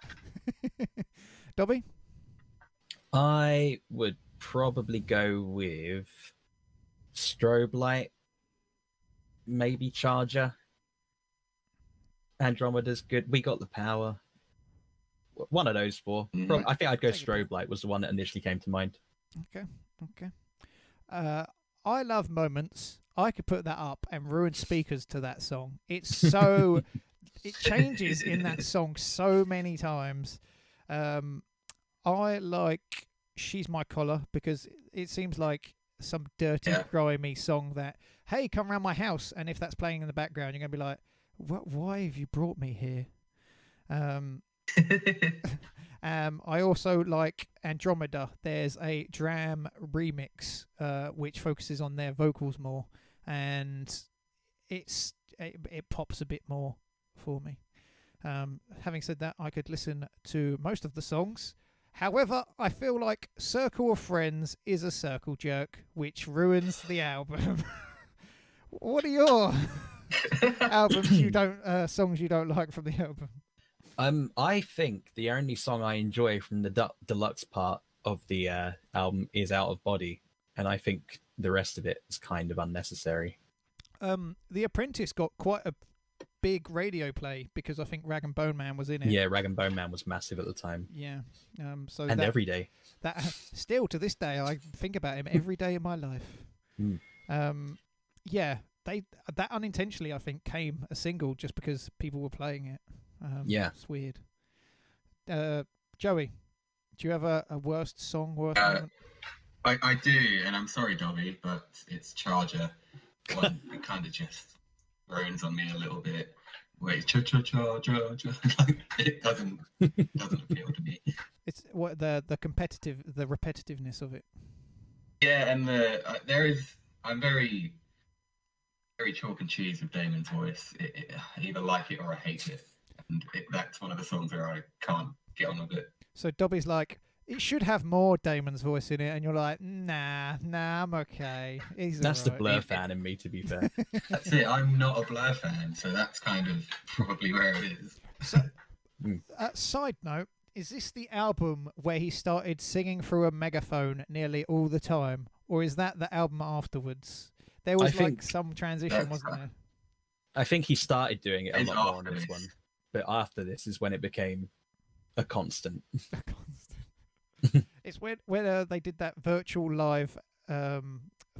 Dobby? I would probably go with Strobe Light, maybe Charger. Andromeda's good. We Got the Power. One of those 4. I think I'd go Strobe Light was the one that initially came to mind. Okay. I Love Moments. I could put that up and ruin speakers to that song. It's so... it changes in that song so many times. I like She's My Collar because it seems like some dirty, grimy song that, hey, come round my house. And if that's playing in the background, you're going to be like, why have you brought me here? I also like Andromeda. There's a Dram remix which focuses on their vocals more, and it pops a bit more for me. Having said that, I could listen to most of the songs. However, I feel like Circle of Friends is a circle jerk, which ruins the album. What are your songs you don't like from the album? I think the only song I enjoy from the deluxe part of the album is Out of Body, and I think the rest of it is kind of unnecessary. The Apprentice got quite a big radio play because I think Rag and Bone Man was in it. Yeah, Rag and Bone Man was massive at the time. Yeah. Every day. That still to this day, I think about him every day of my life. Yeah, that unintentionally, I think, came a single just because people were playing it. It's weird. Joey, do you have a worst song? I do, and I'm sorry, Dobby, but it's Charger. One that kind of just groans on me a little bit. Wait, Charger, like, it doesn't appeal to me. It's what the repetitiveness of it. Yeah, and I'm very, very chalk and cheese with Damon's voice. I either like it or I hate it. And that's one of the songs where I can't get on with it. So Dobby's like, it should have more Damon's voice in it, and you're like, nah, I'm okay. That's the Blur fan in me, to be fair. That's it. I'm not a Blur fan, so that's kind of probably where it is. So, side note, is this the album where he started singing through a megaphone nearly all the time, or is that the album afterwards? There was some transition, wasn't there? I think he started doing it a lot more on this one. But after this is when it became a constant. It's when they did that virtual live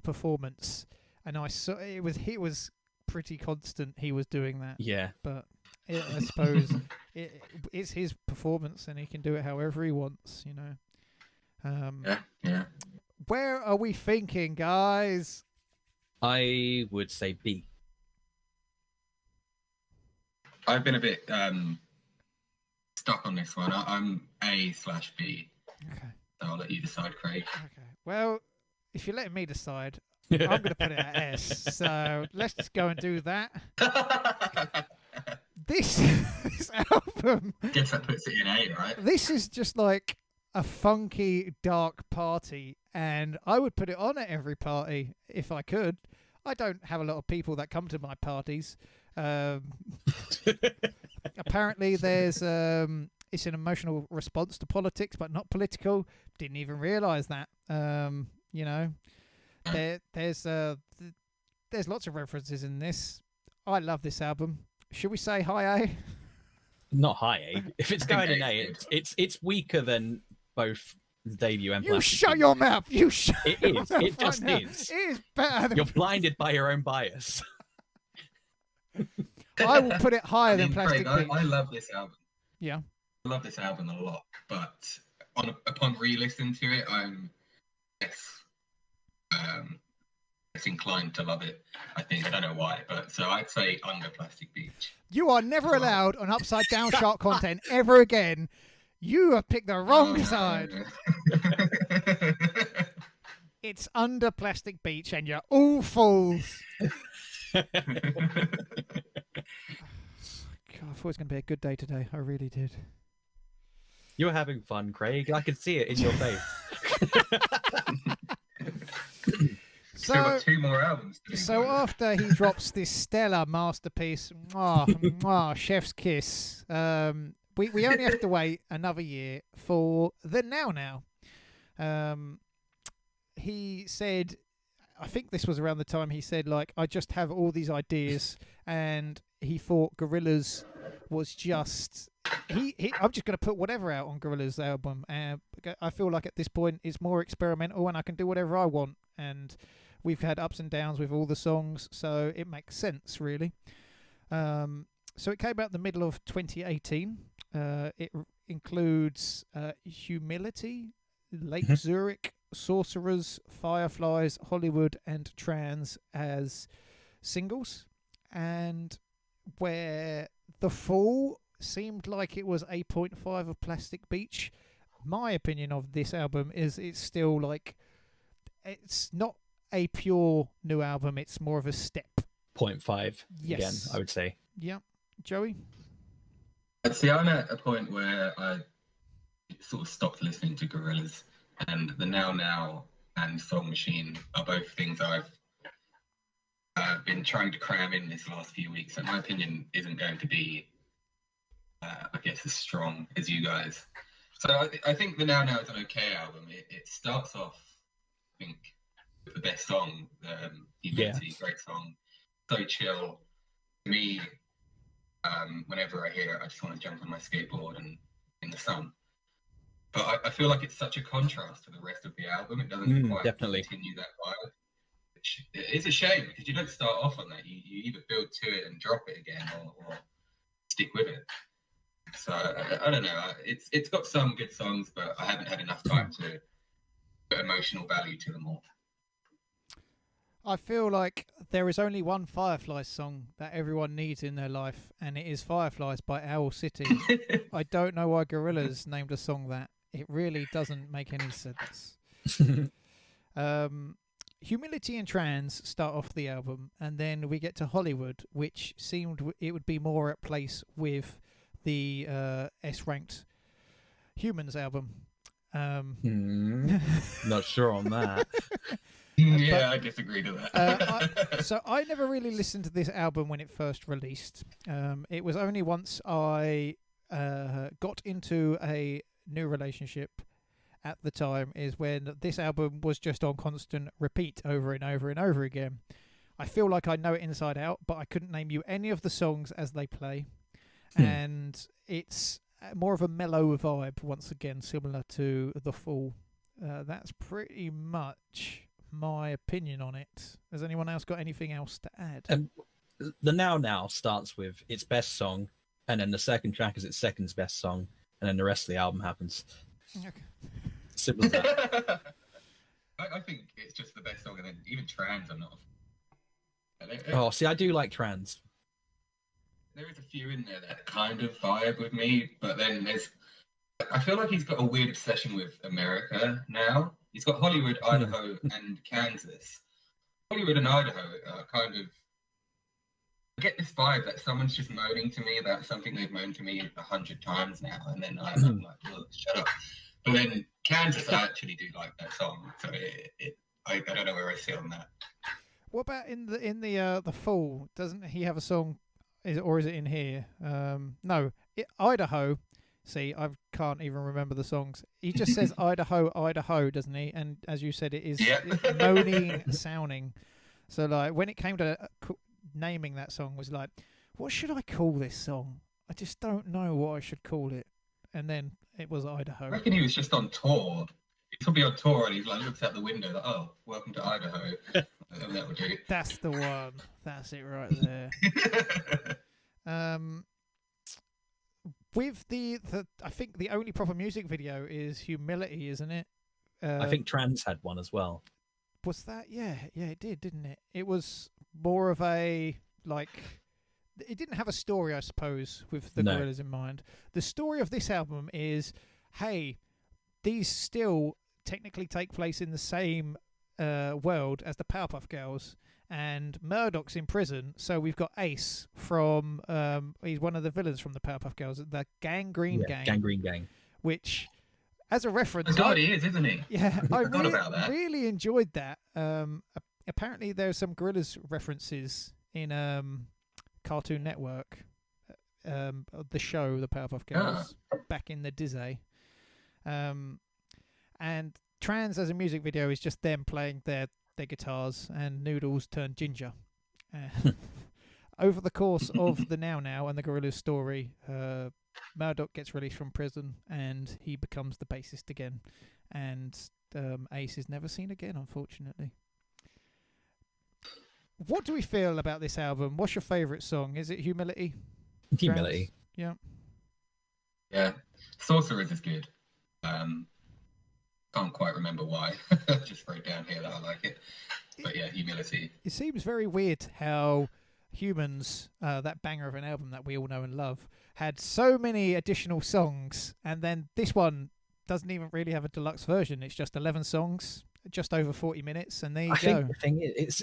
performance, and I saw it was pretty constant. He was doing that. Yeah. But I suppose it's his performance, and he can do it however he wants. Yeah. Where are we thinking, guys? I would say B. I've been a bit stuck on this one. I'm A/B. Okay. So I'll let you decide, Craig. Okay. Well, if you're letting me decide, I'm going to put it at S. So let's just go and do that. This album... Guess that puts it in A, right? This is just like a funky, dark party, and I would put it on at every party if I could. I don't have a lot of people that come to my parties. Apparently, there's it's an emotional response to politics, but not political. Didn't even realise that. You know, there's lots of references in this. I love this album. Should we say high A? Not high A. If it's going in A, it's it's weaker than both the debut and You Plastic shut Beach. your mouth. You shut. It your is. mouth It just right now. is. It is better than. You're blinded by your own bias. I will put it higher I mean, than Plastic Craig, Beach. I love this album. Yeah. I love this album a lot, but upon re-listening to it, I'm less inclined to love it. I think I don't know why, but so I'd say under Plastic Beach. You are never allowed on Upside Down Shark content ever again. You have picked the wrong side. It's under Plastic Beach, and you're all fools. God, I thought it was going to be a good day today. I really did. You're having fun, Craig. I can see it in your face. Still got 2 more albums to do. So after he drops this stellar masterpiece, chef's kiss, we only have to wait another year for the Now. He said, I think this was around the time he said, like, I just have all these ideas, and he thought Gorillaz was just... I'm just going to put whatever out on Gorillaz' album. I feel like at this point it's more experimental and I can do whatever I want. And we've had ups and downs with all the songs, so it makes sense, really. So it came out in the middle of 2018. It includes Humility, Lake Zurich, Sorcerers, Fireflies, Hollywood, and Trans as singles. And where The Fall seemed like it was 8.5 of Plastic Beach, my opinion of this album is it's still like, it's not a pure new album, it's more of a step. 0.5 Yes. again, I would say. Yeah. Joey? See, I'm at a point where I sort of stopped listening to Gorillaz, and the Now and Song Machine are both things I've been trying to cram in this last few weeks, and my opinion isn't going to be, I guess, as strong as you guys. So I think the Now is an okay album. It starts off, I think, with the best song, Humility, great song, so chill. To me, whenever I hear it, I just want to jump on my skateboard and in the sun. But I feel like it's such a contrast to the rest of the album. It doesn't quite continue that vibe. It's a shame because you don't start off on that. You either build to it and drop it again, or stick with it. So I don't know. It's got some good songs, but I haven't had enough time to put emotional value to them all. I feel like there is only one Fireflies song that everyone needs in their life, and it is Fireflies by Owl City. I don't know why Gorillaz named a song that. It really doesn't make any sense. Humility and Trans start off the album, and then we get to Hollywood, which seemed it would be more at place with the S-ranked Humans album. Not sure on that. Yeah, I disagree to that. So I never really listened to this album when it first released. It was only once I got into a new relationship at the time is when this album was just on constant repeat over and over and over again. I feel like I know it inside out, but I couldn't name you any of the songs as they play. And it's more of a mellow vibe, once again, similar to The Fall. That's pretty much my opinion on it. Has anyone else got anything else to add? The Now starts with its best song, and then the second track is its second best song, and then the rest of the album happens. Okay. Simple as that. I think it's just the best song, and then even Trans, I'm not. Oh, see, I do like Trans. There is a few in there that kind of vibe with me, but then I feel like he's got a weird obsession with America now. He's got Hollywood, Idaho, and Kansas. Hollywood and Idaho are kind of... I get this vibe that someone's just moaning to me about something they've moaned to me 100 times now, and then I'm like, oh, shut up. But then Kansas, I actually do like that song, so I don't know where I sit on that. Well, about in the Fall? Doesn't he have a song? Is it in here? No, Idaho. See, I can't even remember the songs. He just says Idaho, Idaho, doesn't he? And as you said, it is moaning sounding. So like when it came to naming that song, was like, what should I call this song? I just don't know what I should call it. And then it was Idaho. I reckon he was just on tour. He's probably on tour and he like looks out the window like, oh, welcome to Idaho. And that would do. That's the one. That's it right there. With the I think the only proper music video is Humility, isn't it? I think Trans had one as well. Was that? Yeah, it did, didn't it? It was more of a like. It didn't have a story, I suppose, with the Gorillaz in mind. The story of this album is, hey, these still technically take place in the same world as the Powerpuff Girls, and Murdoch's in prison, so we've got Ace from he's one of the villains from the Powerpuff Girls, the Gangrene Gang. Gangrene Gang. Which, as a reference, he is, isn't he? Yeah, I about really enjoyed that. Apparently, there's some Gorillaz references in Cartoon Network, the show, the Powerpuff Girls, back in the Disney. And Trans as a music video is just them playing their guitars, and Noodles turn ginger. Over the course of the Now and the Gorillaz story, Murdoch gets released from prison and he becomes the bassist again. And Ace is never seen again, unfortunately. What do we feel about this album? What's your favourite song? Is it Humility? Humility. Yeah. Yeah. Sorcerers is good. Can't quite remember why. Just wrote down here that I like it. But yeah, Humility. It seems very weird how Humans, that banger of an album that we all know and love, had so many additional songs, and then this one doesn't even really have a deluxe version. It's just 11 songs, just over 40 minutes, and there you go. I think the thing is,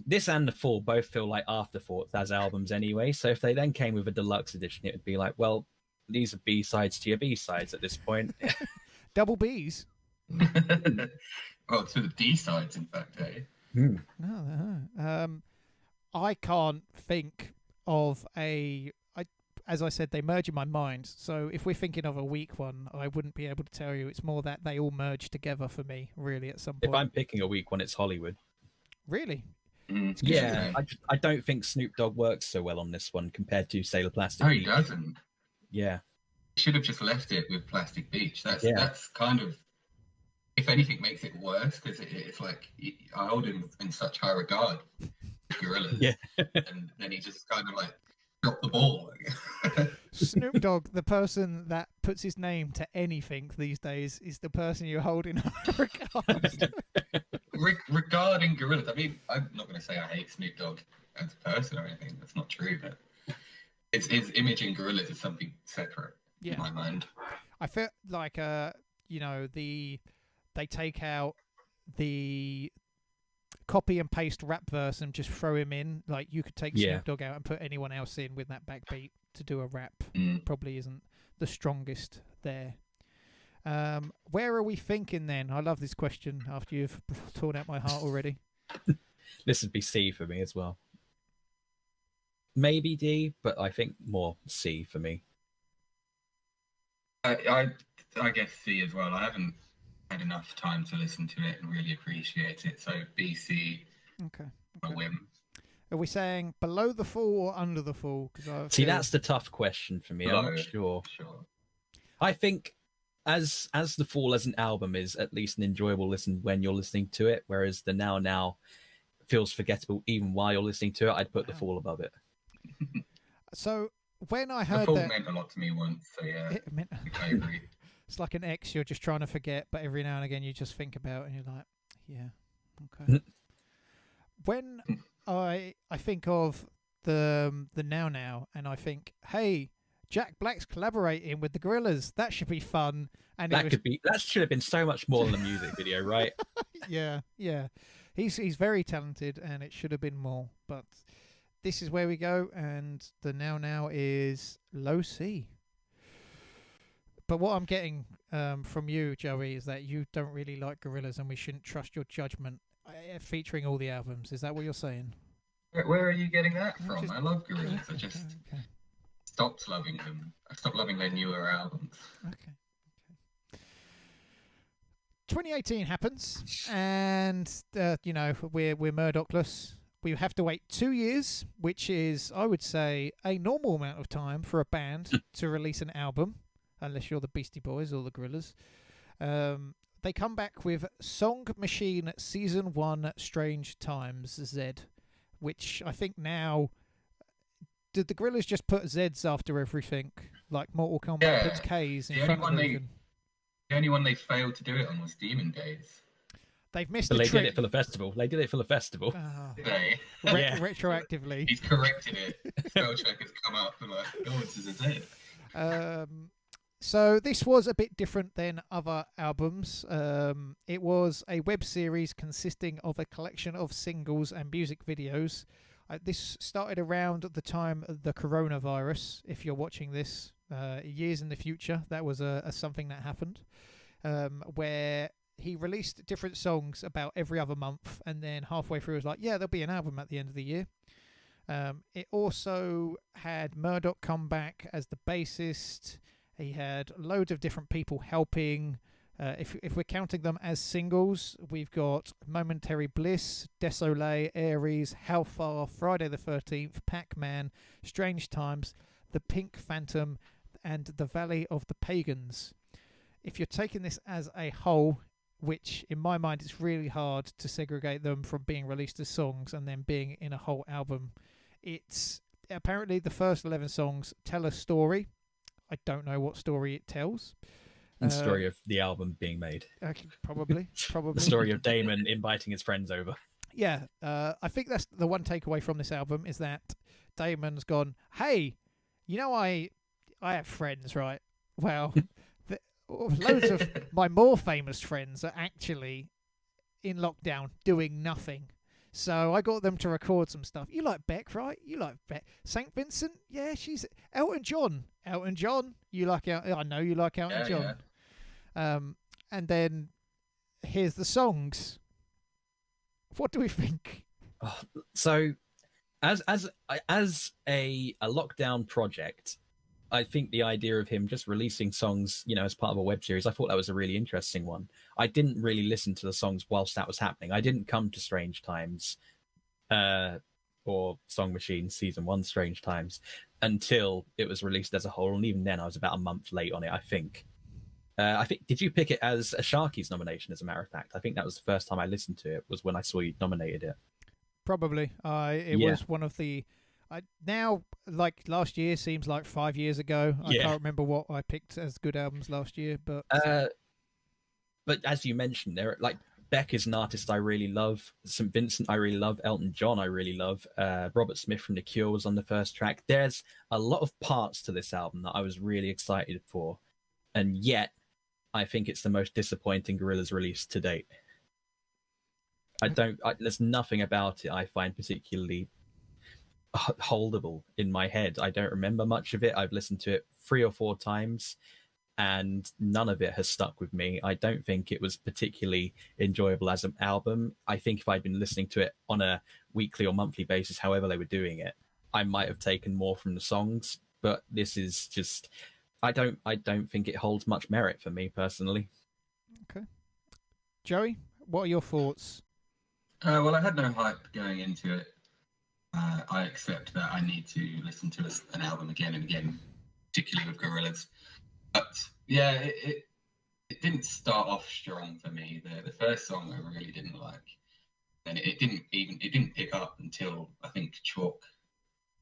this and The Fall both feel like afterthoughts as albums anyway. So if they then came with a deluxe edition, it would be like, well, these are B-sides to your B-sides at this point. Double Bs. Well, to the D-sides, in fact, eh? No. I can't think of as I said, they merge in my mind. So if we're thinking of a weak one, I wouldn't be able to tell you. It's more that they all merge together for me, really, at some point. If I'm picking a weak one, it's Hollywood. Really? Yeah, I don't think Snoop Dogg works so well on this one compared to, say, the Plastic Beach. Beach. No, he doesn't. Yeah. He should have just left it with Plastic Beach. That's kind of, if anything, makes it worse, because it's like, I hold him in such high regard, Gorillaz. Yeah. And then he just kind of like dropped the ball. Snoop Dogg, the person that puts his name to anything these days, is the person you hold in high regard. Regarding Gorillaz, I mean, I'm not going to say I hate Snoop Dogg as a person or anything. That's not true, but his image in Gorillaz is something separate in my mind. I feel like, they take out the copy and paste rap verse and just throw him in. Like, you could take Snoop Dogg out and put anyone else in with that backbeat to do a rap. Probably isn't the strongest there. Where are we thinking then? I love this question after you've torn out my heart already. This would be C for me as well. Maybe D, but I think more C for me. I guess C as well. I haven't had enough time to listen to it and really appreciate it. So BC, okay. A whim. Are we saying below the Fall or under the Fall? See, that's the tough question for me. Below. I'm not sure. Sure. I think as the Fall as an album is at least an enjoyable listen when you're listening to it, whereas the Now feels forgettable even while you're listening to it, I'd put the Fall above it. So when I heard the Fall that, meant a lot to me once. So yeah, I agree. It's like an ex you're just trying to forget, but every now and again you just think about it and you're like, yeah, okay. When I think of the Now and I think, hey, Jack Black's collaborating with the Gorillaz, that should be fun. And that should have been so much more than a music video, right? Yeah. He's very talented and it should have been more, but this is where we go, and the Now is low C. But what I'm getting from you, Joey, is that you don't really like Gorillaz and we shouldn't trust your judgment. featuring all the albums. Is that what you're saying? Where are you getting that I'm from? just- I love Gorillaz. I just Okay. stopped loving them. I stopped loving their newer albums. Okay. 2018 happens, and we're Murdockless. We have to wait 2 years, which is, I would say, a normal amount of time for a band to release an album, unless you're the Beastie Boys or the Gorillaz. They come back with Song Machine Season 1 Strange Times Z, which I think now... Did the Gorillaz just put Zs after everything? Like Mortal Kombat puts Ks in front of everything? The only one they failed to do it on was Demon Days. They've missed But the they trick. did it for the festival. They did it for the festival. Oh. They, Yeah. Retroactively. he's corrected it. Spell check has come up and like, oh, this is a Z. So this was a bit different than other albums. It was a web series consisting of a collection of singles and music videos. This started around the time of the coronavirus. If you're watching this years in the future, that was something that happened, where he released different songs about every other month, and then halfway through was like, yeah, there'll be an album at the end of the year. It also had Murdoch come back as the bassist. He had loads of different people helping. If we're counting them as singles, we've got Momentary Bliss, Désolé, Aries, How Far, Friday the 13th, Pac-Man, Strange Times, The Pink Phantom, and The Valley of the Pagans. If you're taking this as a whole, which in my mind it's really hard to segregate them from being released as songs and then being in a whole album, it's apparently the first 11 songs tell a story. I don't know what story it tells. The story of the album being made. Probably. The story of Damon inviting his friends over. Yeah, I think that's the one takeaway from this album is that Damon's gone, hey, I have friends, right? Well, loads of my more famous friends are actually in lockdown doing nothing. So I got them to record some stuff. You like Beck, right? You like Beck. St. Vincent? Yeah, she's... Elton John. Elton John? You like Elton... I know you like Elton John. Yeah. And then here's the songs. What do we think? So, as a lockdown project, I think the idea of him just releasing songs, as part of a web series, I thought that was a really interesting one. I didn't really listen to the songs whilst that was happening. I didn't come to Strange Times, or Song Machine Season 1 Strange Times, until it was released as a whole, and even then I was about a month late on it, I think. Did you pick it as a Sharky's nomination, as a matter of fact? I think that was the first time I listened to it, was when I saw you nominated it. Probably. It was one of the... now, like last year, seems like 5 years ago. I can't remember what I picked as good albums last year, but... But as you mentioned, there, like, Beck is an artist I really love. St. Vincent I really love. Elton John I really love. Robert Smith from The Cure was on the first track. There's a lot of parts to this album that I was really excited for, and yet I think it's the most disappointing Gorillaz release to date. There's nothing about it I find particularly holdable in my head. I don't remember much of it. I've listened to it 3 or 4 times, and none of it has stuck with me. I don't think it was particularly enjoyable as an album. I think if I'd been listening to it on a weekly or monthly basis, however they were doing it, I might have taken more from the songs. But this is just... I don't think it holds much merit for me personally. Okay. Joey, what are your thoughts? Well, I had no hype going into it. I accept that I need to listen to an album again and again, particularly with Gorillaz. But yeah, it didn't start off strong for me. The first song I really didn't like, and it didn't pick up until I think Chalk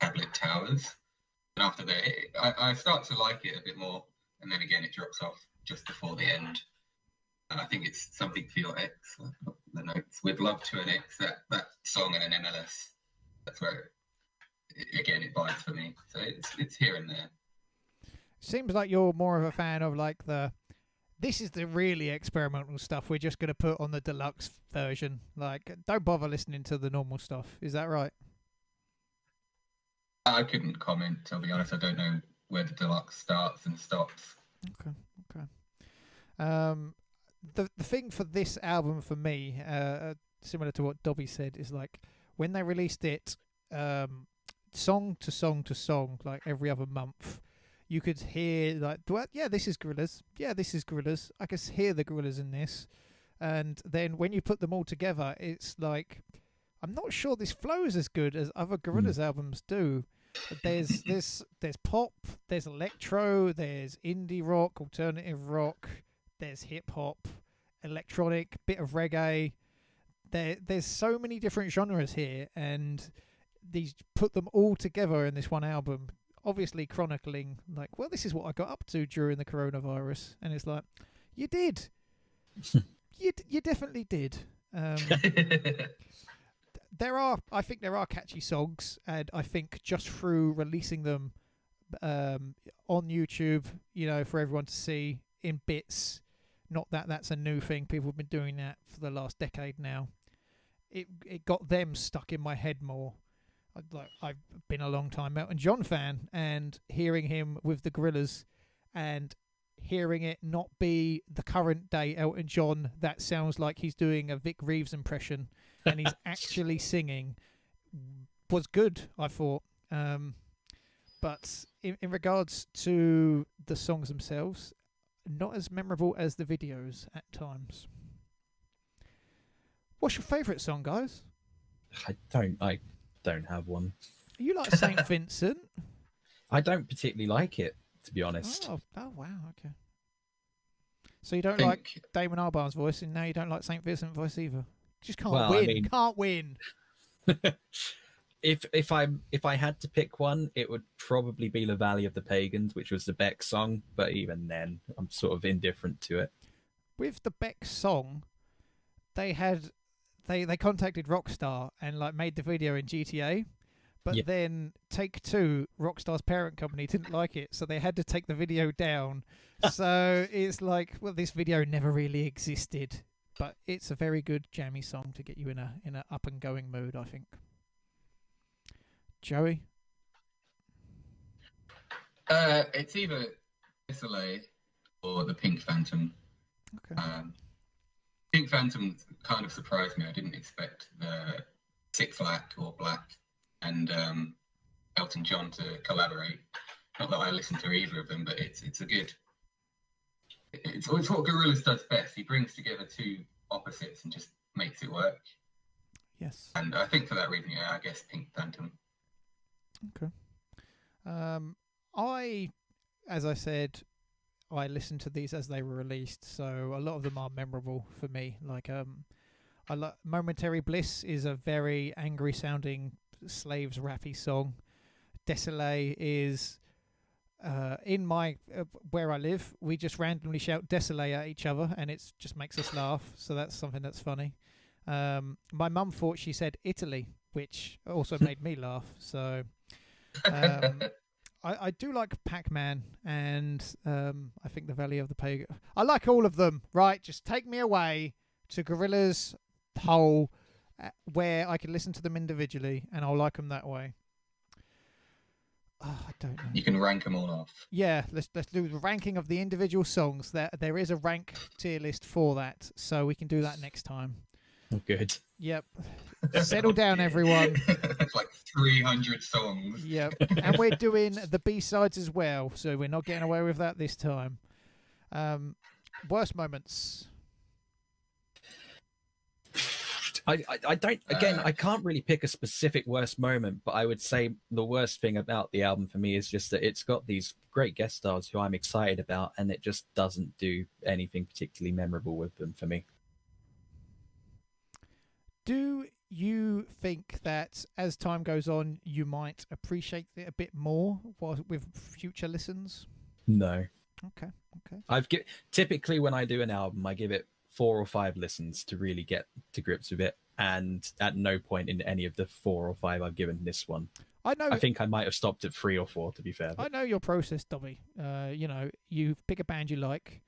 Tablet Towers. And after that, I start to like it a bit more, and then again it drops off just before the end. And I think it's Something for Your Ex, the notes, With Love to an Ex, that song and an MLS. That's where it bites for me. So it's here and there. Seems like you're more of a fan of like this is the really experimental stuff we're just going to put on the deluxe version. Like, don't bother listening to the normal stuff. Is that right? I couldn't comment, I'll be honest. I don't know where the deluxe starts and stops. Okay. The thing for this album for me, similar to what Dobby said, is like when they released it, song to song to song, like every other month, you could hear like, well, yeah, this is Gorillaz. Yeah, this is Gorillaz. I can hear the Gorillaz in this. And then when you put them all together, it's like, I'm not sure this flows as good as other Gorillaz albums do. There's pop, there's electro, there's indie rock, alternative rock, there's hip hop, electronic, bit of reggae. There's so many different genres here, and these put them all together in this one album, obviously chronicling like, well, this is what I got up to during the coronavirus. And it's like, you did. you definitely did. I think there are catchy songs, and I think just through releasing them on YouTube, for everyone to see in bits, not that that's a new thing. People have been doing that for the last decade now. It got them stuck in my head more. I've been a long time Elton John fan, and hearing him with the Gorillaz and hearing it not be the current day Elton John that sounds like he's doing a Vic Reeves impression and he's actually singing was good, I thought. But in regards to the songs themselves, not as memorable as the videos at times. What's your favourite song, guys? I don't have one. You like St. Vincent? I don't particularly like it, to be honest. Oh wow, okay. So you don't like Damon Albarn's voice, and now you don't like St. Vincent's voice either. Just can't win. I mean, can't win. If I had to pick one, it would probably be "The Valley of the Pagans," which was the Beck song. But even then, I'm sort of indifferent to it. With the Beck song, they contacted Rockstar and like made the video in GTA. But then Take-Two, Rockstar's parent company, didn't like it, so they had to take the video down. So it's like, well, this video never really existed, but it's a very good jammy song to get you in a up and going mood, I think. Joey? It's either Dissolé or the Pink Phantom. Okay. Pink Phantom kind of surprised me. I didn't expect the Six Black or Black and Elton John to collaborate. Not that I listen to either of them, but it's what Gorillaz does best. He brings together two opposites and just makes it work. Yes. And I think for that reason, I guess Pink Phantom. Okay. As I said, I listened to these as they were released, so a lot of them are memorable for me. Like, Momentary Bliss is a very angry sounding Slaves rappy song. Désolé is in my where I live, we just randomly shout Désolé at each other, and it just makes us laugh. So that's something that's funny. My mum thought she said Italy, which also made me laugh. So I do like Pac-Man, and I think the Valley of the Pagan. I like all of them. Right, just take me away to Gorillaz whole, where I can listen to them individually, and I'll like them that way. Oh, I don't know. You can rank them all off. Yeah, let's do the ranking of the individual songs. There is a rank tier list for that, so we can do that next time. Oh, good. Yep. Settle down, everyone. It's like 300 songs. Yep. And we're doing the B-sides as well, so we're not getting away with that this time. Worst moments. I don't, again, I can't really pick a specific worst moment, but I would say the worst thing about the album for me is just that it's got these great guest stars who I'm excited about, and it just doesn't do anything particularly memorable with them for me. Do you think that as time goes on, you might appreciate it a bit more with future listens? No. Okay. Typically when I do an album, I give it 4 or 5 listens to really get to grips with it, and at no point in any of the 4 or 5 I've given this one. I think I might have stopped at 3 or 4, to be fair. I know your process, Dobby. You pick a band you like.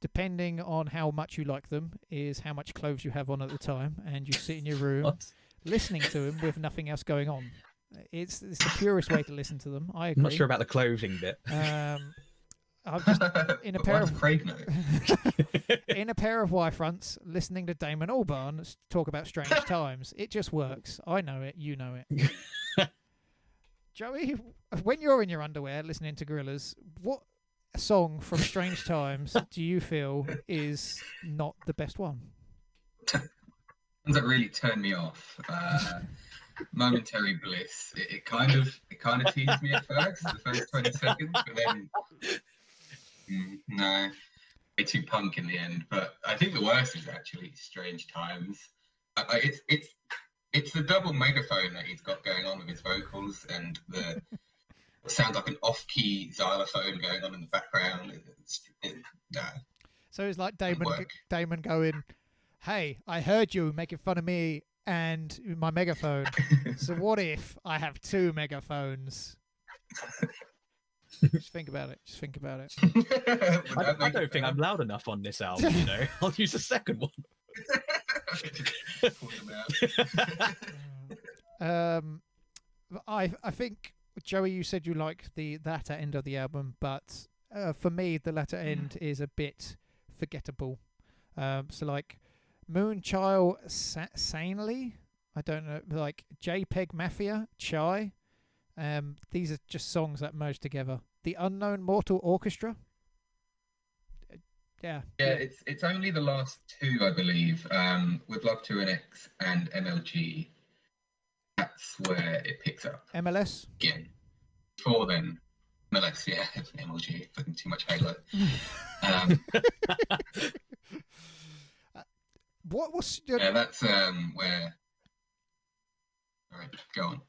Depending on how much you like them is how much clothes you have on at the time, and you sit in your room listening to them with nothing else going on. It's the purest way to listen to them. I agree. I'm not sure about the clothing bit. I'm just in a But pair why does of Craig know? in a pair of Y-fronts, listening to Damon Albarn talk about strange times. It just works. I know it. You know it. Joey, when you're in your underwear listening to Gorillaz, what song from Strange Times do you feel is not the best one? That really turned me off. Momentary Bliss. It kind of teased me at first, the first 20 seconds, but then no, way too punk in the end. But I think the worst is actually Strange Times. It's the double megaphone that he's got going on with his vocals, and the it sounds like an off-key xylophone going on in the background. No, So it's like doesn't work. Damon going, "Hey, I heard you making fun of me and my megaphone. So what if I have two megaphones?" Just think about it. Just think about it. I don't think I'm loud enough on this album, you know. I'll use a second one. I think, Joey, you said you like the latter end of the album, but for me the latter end is a bit forgettable. So like Moonchild Sanely, I don't know, like JPEG Mafia, Chai. These are just songs that merge together. The Unknown Mortal Orchestra. Yeah, it's only the last two, I believe, with Love to an X and MLG. That's where it picks up MLS. again. Before then, MLS, yeah, MLG, fucking too much Halo. What's your... Yeah, that's where. All right, go on.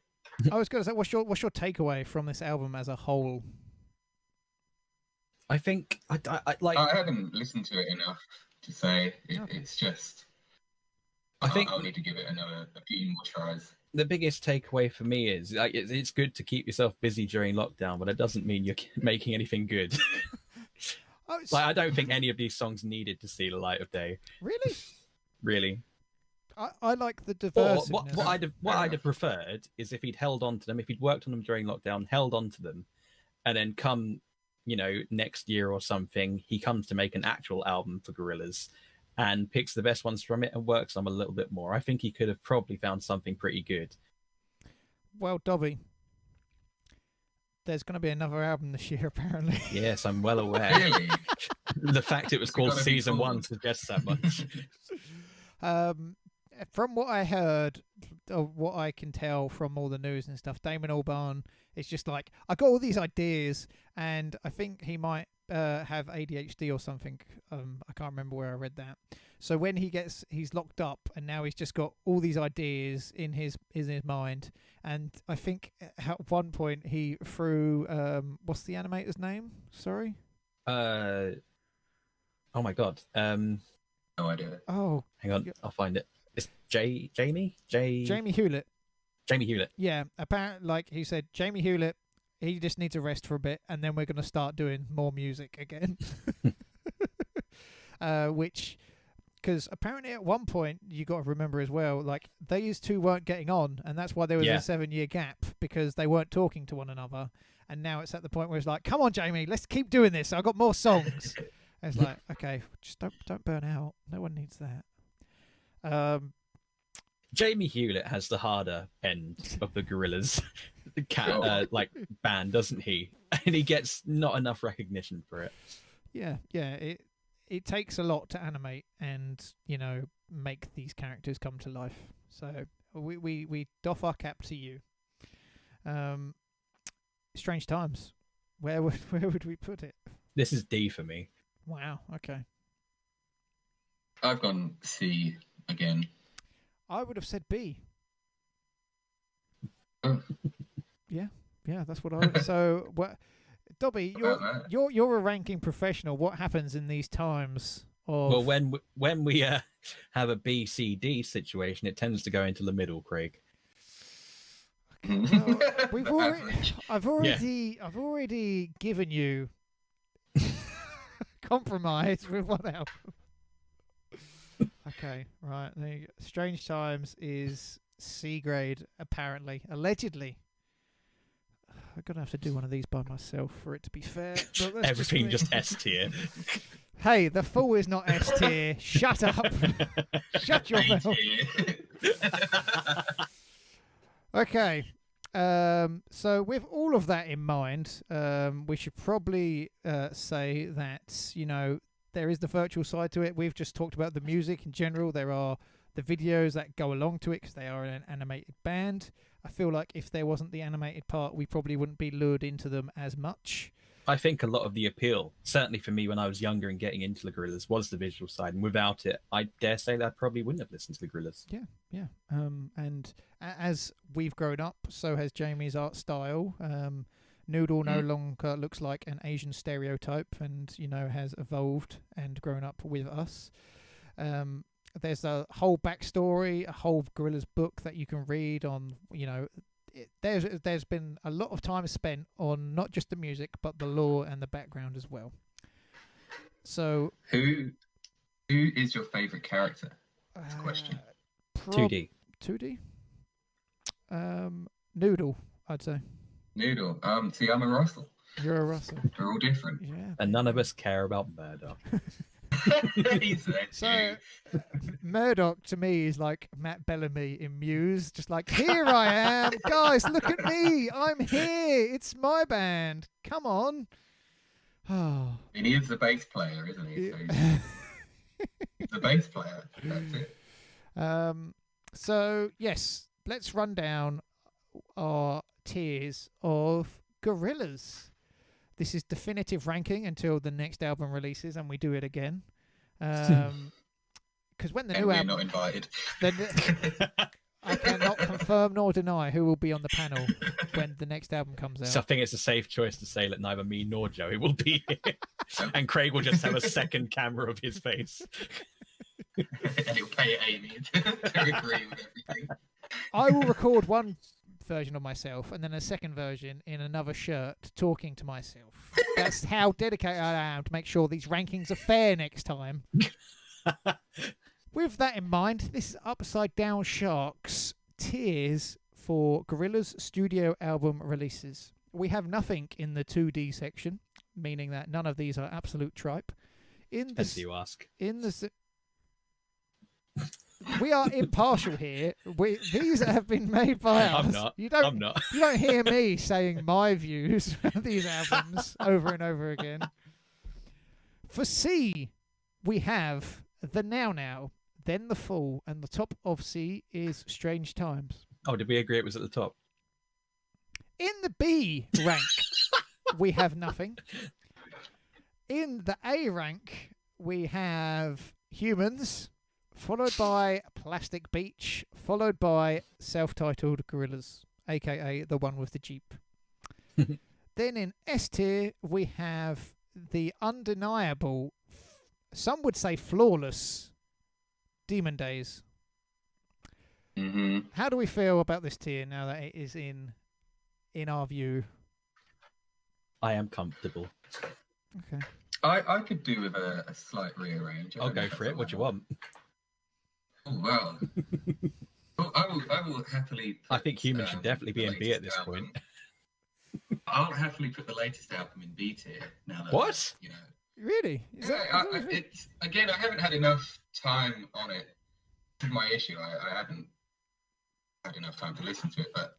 I was going to say, what's your takeaway from this album as a whole? I think I like. I haven't listened to it enough to say it's just. I think I'll need to give it a few more tries. The biggest takeaway for me is like it's good to keep yourself busy during lockdown, but it doesn't mean you're making anything good. Like I don't think any of these songs needed to see the light of day. Really? Really. I like the diversity. What I'd have preferred is if he'd held on to them, if he'd worked on them during lockdown, held on to them, and then come, next year or something, he comes to make an actual album for Gorillaz and picks the best ones from it and works on them a little bit more. I think he could have probably found something pretty good. Well, Dobby, there's going to be another album this year, apparently. Yes, I'm well aware. Really? The fact it was called Season 1 suggests that much. From what I heard, or what I can tell from all the news and stuff, Damon Albarn is just like, I got all these ideas, and I think he might have ADHD or something. I can't remember where I read that. So when he's locked up, and now he's just got all these ideas in his mind. And I think at one point he threw what's the animator's name? Sorry. Oh my god. No idea. Oh, hang on, I'll find it. It's Jamie Hewlett. Jamie Hewlett. Yeah, apparently, like he said, Jamie Hewlett, he just needs a rest for a bit, and then we're going to start doing more music again. Which, because apparently at one point, you got to remember as well, like, these two weren't getting on, and that's why there was a 7-year gap, because they weren't talking to one another. And now it's at the point where it's like, come on, Jamie, let's keep doing this. I've got more songs. And it's like, okay, just don't burn out. No one needs that. Jamie Hewlett has the harder end of the Gorillaz band, doesn't he? And he gets not enough recognition for it. Yeah. It takes a lot to animate and make these characters come to life. So we doff our cap to you. Strange Times. Where would we put it? This is D for me. Wow. Okay. I've gone C again. I would have said B. Yeah, that's what I would. So, what, Dobby, you're a ranking professional. What happens in these times? Well, when we have a B, C, D situation, it tends to go into the middle, Craig. Well, I've already given you compromise with one album. Okay, right. There you go. Strange Times is C grade, apparently, allegedly. I'm gonna have to do one of these by myself for it to be fair. But that's Everything me. just S tier. Hey, the Fool is not S tier. Shut up. Shut your mouth. Okay. So with all of that in mind, we should probably say that, you know, there is the virtual side to it. We've just talked about the music in general. There are the videos that go along to it because they are an animated band. I feel like if there wasn't the animated part, we probably wouldn't be lured into them as much. I think a lot of the appeal, certainly for me when I was younger and getting into the Gorillaz, was the visual side. And without it, I dare say that I probably wouldn't have listened to the Gorillaz. Yeah. And as we've grown up, so has Jamie's art style. Noodle no longer looks like an Asian stereotype and, you know, has evolved and grown up with us. There's a whole backstory, a whole Gorillaz book that you can read on, you know, there's been a lot of time spent on not just the music, but the lore and the background as well. So Who is your favourite character? That's a question. 2D. 2D? Noodle, I'd say. Noodle. See, I'm a Russell. You're a Russell. They're all different. Yeah. And none of us care about murder. He's there So too. Murdoch to me is like Matt Bellamy in Muse, just like, here I am, guys, look at me, I'm here, it's my band, come on. Oh. I mean, he is the bass player, isn't he? So he's the bass player. That's it. So yes, let's run down our tiers of Gorillaz. This is definitive ranking until the next album releases, and we do it again. Because when the new we're album, not invited. then I cannot confirm nor deny who will be on the panel when the next album comes out. So I think it's a safe choice to say that neither me nor Joey will be here. And Craig will just have a second camera of his face. And he'll pay Amy to agree with everything. I will record one version of myself and then a second version in another shirt talking to myself. That's how dedicated I am to make sure these rankings are fair next time. With that in mind, this is Upside Down Sharks tiers for Gorillaz studio album releases. We have nothing in the 2D section, meaning that none of these are absolute tripe. As you ask. We are impartial here. These have been made by us. I'm not. You don't hear me saying my views of these albums over and over again. For C, we have the Now, then the Fall, and the top of C is Strange Times. Oh, did we agree it was at the top? In the B rank, we have nothing. In the A rank, we have Humans, followed by Plastic Beach, followed by self-titled Gorillaz, aka the one with the Jeep. Then in S tier, we have the undeniable, some would say flawless, Demon Days. Mm-hmm. How do we feel about this tier now that it is in our view? I am comfortable. Okay. I could do with a slight rearrange. I'll go for it. What do you want? Oh, well. I will happily I think Humans should definitely be in B at this point. I'll happily put the latest album in B tier now. That, What? You know. Really? It's again. I haven't had enough time on it. This is my issue. I haven't had enough time to listen to it, but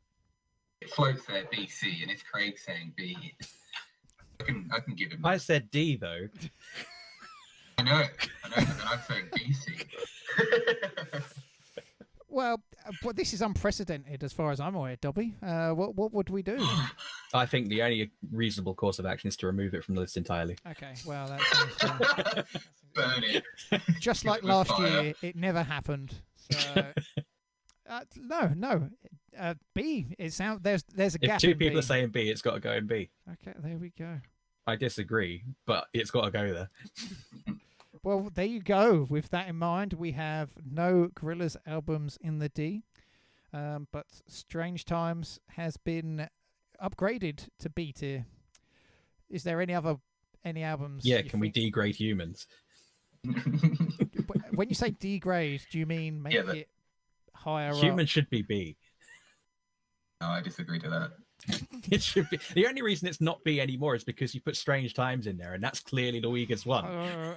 it floats there BC, and it's Craig saying B. I can give him. I said D though. I know, and I'm saying BC. Well, this is unprecedented as far as I'm aware, Dobby. What would we do? I think the only reasonable course of action is to remove it from the list entirely. Okay, well, that seems Burn it. just like last year, it never happened. So, no. B is out. There's a gap. If two in people B. are saying B, it's got to go in B. Okay, there we go. I disagree, but it's got to go there. Well, there you go. With that in mind, we have no Gorillaz albums in the D, but Strange Times has been upgraded to B tier. Is there any albums? Yeah, can we degrade Humans? When you say degrade, do you mean make it higher up? Humans should be B. No, I disagree to that. It should be. The only reason it's not B anymore is because you put Strange Times in there, and that's clearly the weakest one.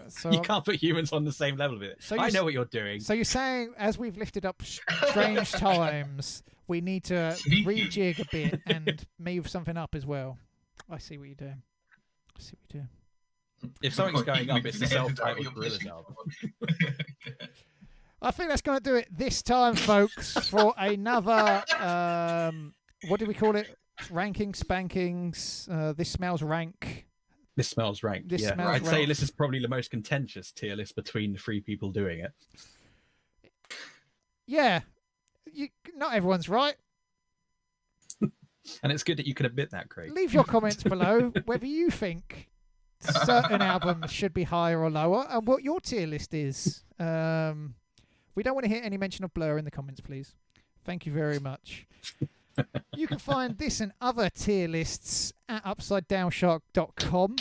So You can't put Humans on the same level with it. So I know what you're doing. So you're saying, as we've lifted up Strange Times, we need to rejig a bit and move something up as well. I see what you're doing. If something's going up, it's the self-titled Gorillaz album. I think that's going to do it this time, folks, for another, what do we call it? Ranking, Spankings, This Smells Rank. This smells rank. I'd say this is probably the most contentious tier list between the three people doing it. Yeah. Not everyone's right. And it's good that you can admit that, Craig. Leave your comments below whether you think certain albums should be higher or lower and what your tier list is. We don't want to hear any mention of Blur in the comments, please. Thank you very much. You can find this and other tier lists at upsidedownshark.com.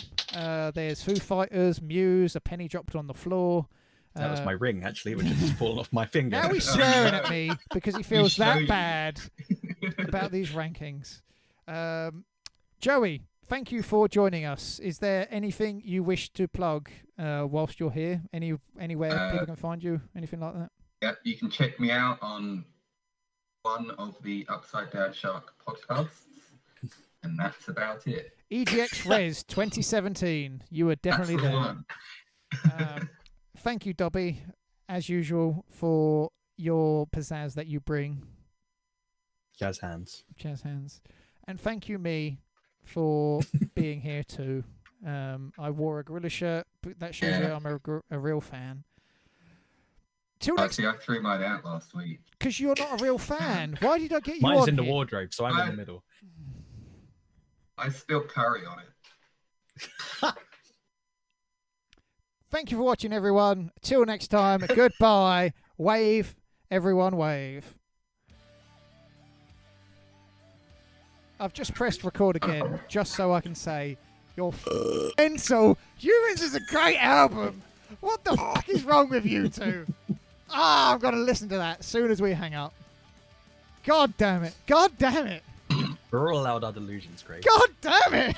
There's Foo Fighters, Muse, A Penny Dropped on the Floor. That was my ring, actually, which has just fallen off my finger. Now he's swearing at me because he feels that bad about these rankings. Joey, thank you for joining us. Is there anything you wish to plug whilst you're here? Anywhere people can find you? Anything like that? Yeah, you can check me out on one of the Upside Down Shark podcasts, and that's about it. EGX Res 2017. You were definitely there. Thank you, Dobby, as usual, for your pizzazz that you bring. Jazz hands. And thank you, me, for being here too. I wore a Gorillaz shirt, but that shows you I'm a real fan. Actually, I threw mine out last week. Because you're not a real fan. Why did I get you Mine's on in the here? wardrobe, so I'm in the middle. I spilled curry on it. Thank you for watching, everyone. Till next time, goodbye. Wave, everyone, wave. I've just pressed record again, just so I can say, you're mental. Humans is a great album. What the fuck is wrong with you two? I'm going to listen to that as soon as we hang up. God damn it. We're all allowed our delusions, Craig. God damn it.